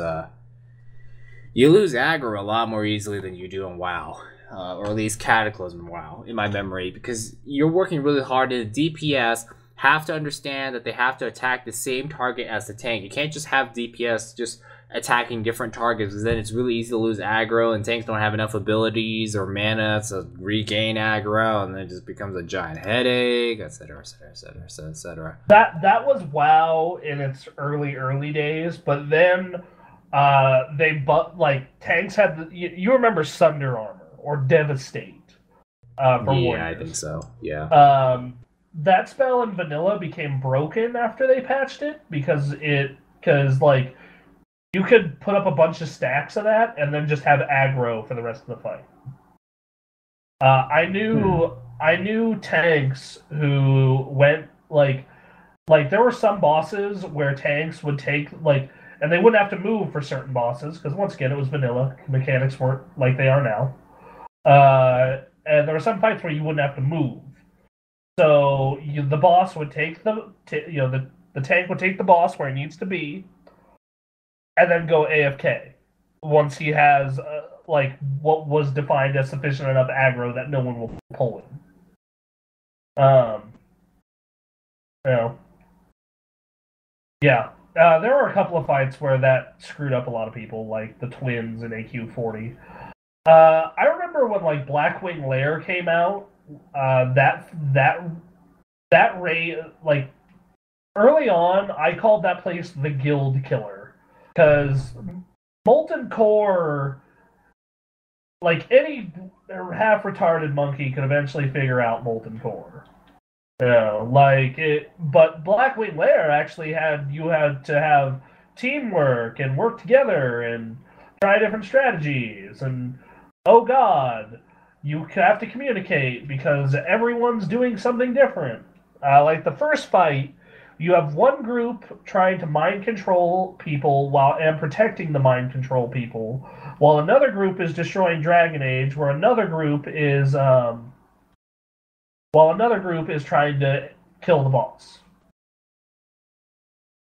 you lose aggro a lot more easily than you do in WoW. Or at least Cataclysm in WoW, in my memory. Because you're working really hard, and the DPS have to understand that they have to attack the same target as the tank. You can't just have DPS just attacking different targets, because then it's really easy to lose aggro, and tanks don't have enough abilities or mana to regain aggro, and then it just becomes a giant headache, etc., etc., etc., etc. That was WoW in its early days, but then tanks had you remember Sunder Armor or Devastate for Warriors. I think so. Yeah. That spell in vanilla became broken after they patched it because you could put up a bunch of stacks of that and then just have aggro for the rest of the fight. I knew tanks who went like there were some bosses where tanks would take and they wouldn't have to move for certain bosses because once again it was vanilla. Mechanics weren't like they are now. And there were some fights where you wouldn't have to move. So the boss would take the tank would take the boss where he needs to be, and then go AFK once he has what was defined as sufficient enough aggro that no one will pull him. Yeah. There were a couple of fights where that screwed up a lot of people, like the twins in AQ40. I remember when Blackwing Lair came out. That raid early on, I called that place the Guild Killer because Molten Core, any half retarded monkey could eventually figure out Molten Core. But Blackwing Lair actually you had to have teamwork and work together and try different strategies and oh god, you have to communicate because everyone's doing something different. The first fight, you have one group trying to mind control people and protecting the mind control people, while another group is destroying Dragon Age, where another group is trying to kill the boss.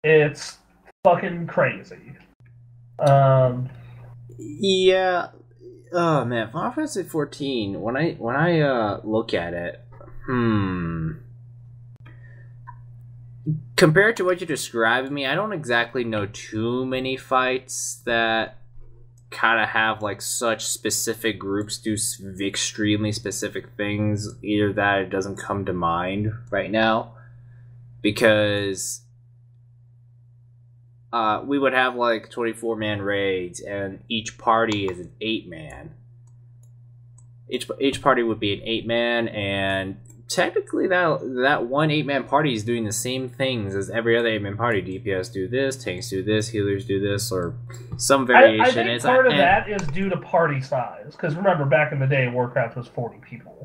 It's fucking crazy. Yeah. Oh man, Final Fantasy XIV. When I look at it, compared to what you described to me, I don't exactly know too many fights that kind of have such specific groups do extremely specific things. Either that, it doesn't come to mind right now, because we would have 24-man raids, and each party is an 8-man. Each party would be an 8-man, and technically that one 8-man party is doing the same things as every other 8-man party. DPS do this, tanks do this, healers do this, or some variation. I think part of that is due to party size, because remember, back in the day, Warcraft was 40 people.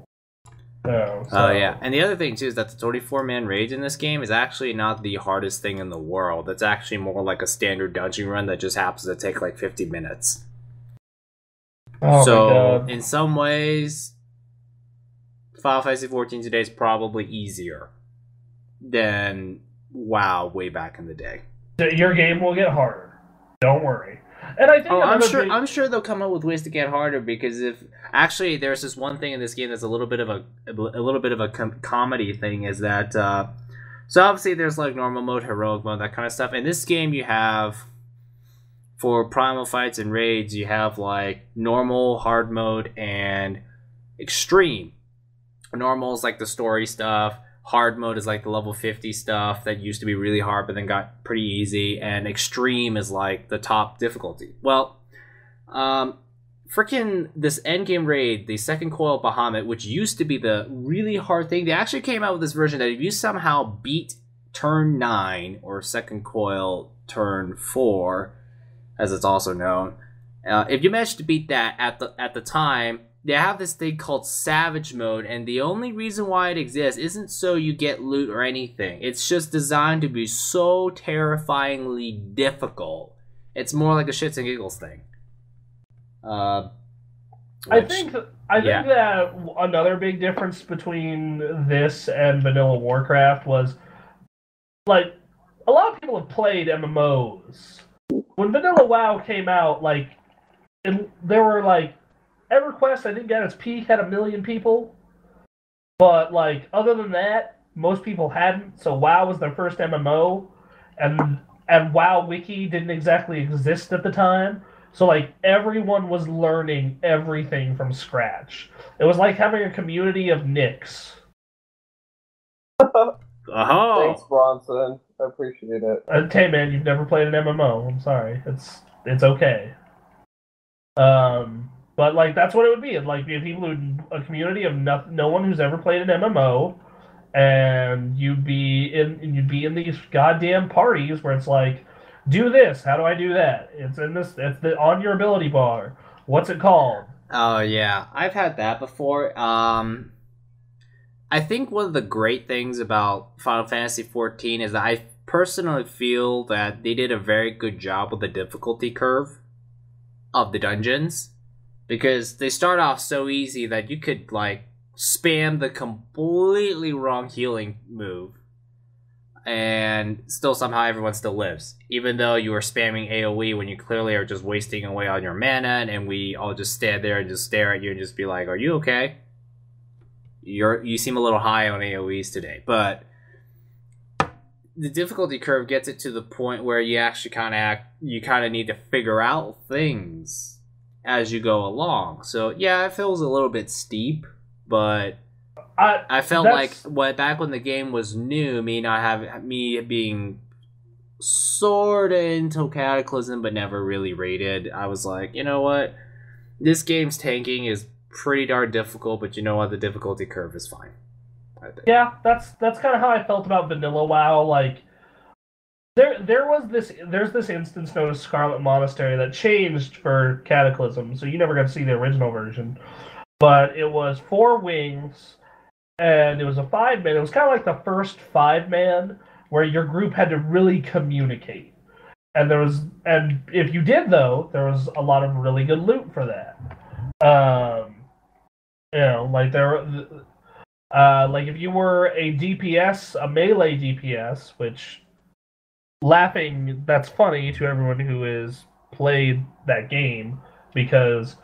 Oh, yeah. And the other thing, too, is that the 24-man raids in this game is actually not the hardest thing in the world. It's actually more like a standard dungeon run that just happens to take 50 minutes. Oh, so, in some ways, Final Fantasy XIV today is probably easier than WoW way back in the day. Your game will get harder. Don't worry. And I think I'm sure they'll come up with ways to get harder, because actually there's this one thing in this game that's a little bit of a comedy thing, is that so obviously there's normal mode, heroic mode, that kind of stuff. In this game you have, for primal fights and raids, you have normal, hard mode, and extreme. Normal is the story stuff. Hard mode is the level 50 stuff that used to be really hard but then got pretty easy, and extreme is the top difficulty. Well, freaking this endgame raid, the second coil Bahamut, which used to be the really hard thing, they actually came out with this version that if you somehow beat turn 9, or second coil turn 4, as it's also known, if you managed to beat that at the time, they have this thing called Savage Mode, and the only reason why it exists isn't so you get loot or anything. It's just designed to be so terrifyingly difficult. It's more like a shits and giggles thing. I think that another big difference between this and vanilla Warcraft was, a lot of people have played MMOs. When vanilla WoW came out, there were EverQuest, I think, at its peak had 1 million people, but other than that, most people hadn't. So WoW was their first MMO, and WoW Wiki didn't exactly exist at the time. So everyone was learning everything from scratch. It was like having a community of Nicks. Thanks, Bronson. I appreciate it. Hey man, you've never played an MMO. I'm sorry. It's okay. But that's what it would be. A community of no one who's ever played an MMO, and you'd be in these goddamn parties where it's Do this. How do I do that? It's in this. It's on your ability bar. What's it called? Oh yeah, I've had that before. I think one of the great things about Final Fantasy XIV is that I personally feel that they did a very good job with the difficulty curve of the dungeons, because they start off so easy that you could like spam the completely wrong healing move and still somehow everyone still lives, even though you are spamming AoE when you clearly are just wasting away on your mana, and we all just stand there and just stare at you and just be like, are you okay? You seem a little high on AoEs today. But the difficulty curve gets it to the point where you actually kind of need to figure out things as you go along. So yeah, it feels a little bit steep, but I felt like back when the game was new, me being sorta into Cataclysm but never really rated, I was like, you know what, this game's tanking is pretty darn difficult, but you know what, the difficulty curve is fine. Yeah, that's kind of how I felt about Vanilla WoW. Like, there's this instance known as Scarlet Monastery that changed for Cataclysm, so you never got to see the original version. But it was 4 wings, and it was a 5-man. It was kind of like the first 5-man where your group had to really communicate. And if you did though, there was a lot of really good loot for that. Like if you were a DPS, a melee DPS, which, laughing, that's funny to everyone who has played that game, because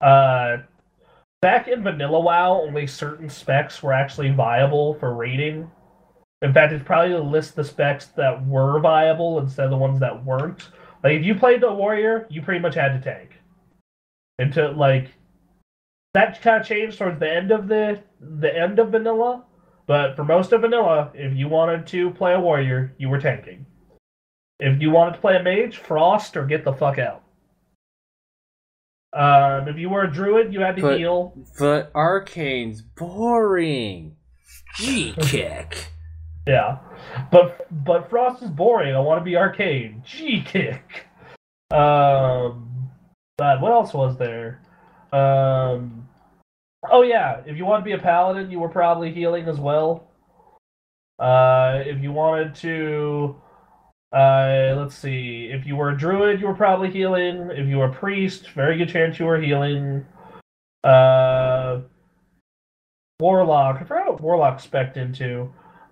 back in Vanilla WoW, only certain specs were actually viable for rating. In fact, it's probably to list the specs that were viable instead of the ones that weren't. Like, if you played the warrior, you pretty much had to tank. That kind of changed towards the end of Vanilla, but for most of Vanilla, if you wanted to play a warrior, you were tanking. If you wanted to play a mage, frost or get the fuck out. If you were a druid, you had to heal. But Arcane's boring. G-kick. Yeah, but frost is boring. I want to be arcane. G-kick. But what else was there? Oh yeah, if you want to be a paladin, you were probably healing as well. If you wanted to, let's see, if you were a druid, you were probably healing. If you were a priest, very good chance you were healing. Warlock, I forgot what Warlock spec'd into.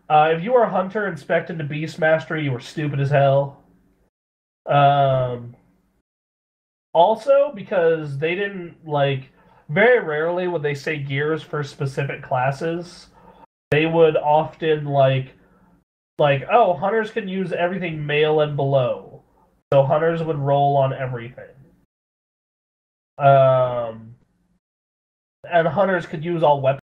If you were a hunter and spec'd into Beast Mastery, you were stupid as hell. Also, because they didn't, very rarely would they say gears for specific classes. They would often, oh, hunters can use everything male and below. So hunters would roll on everything. And hunters could use all weapons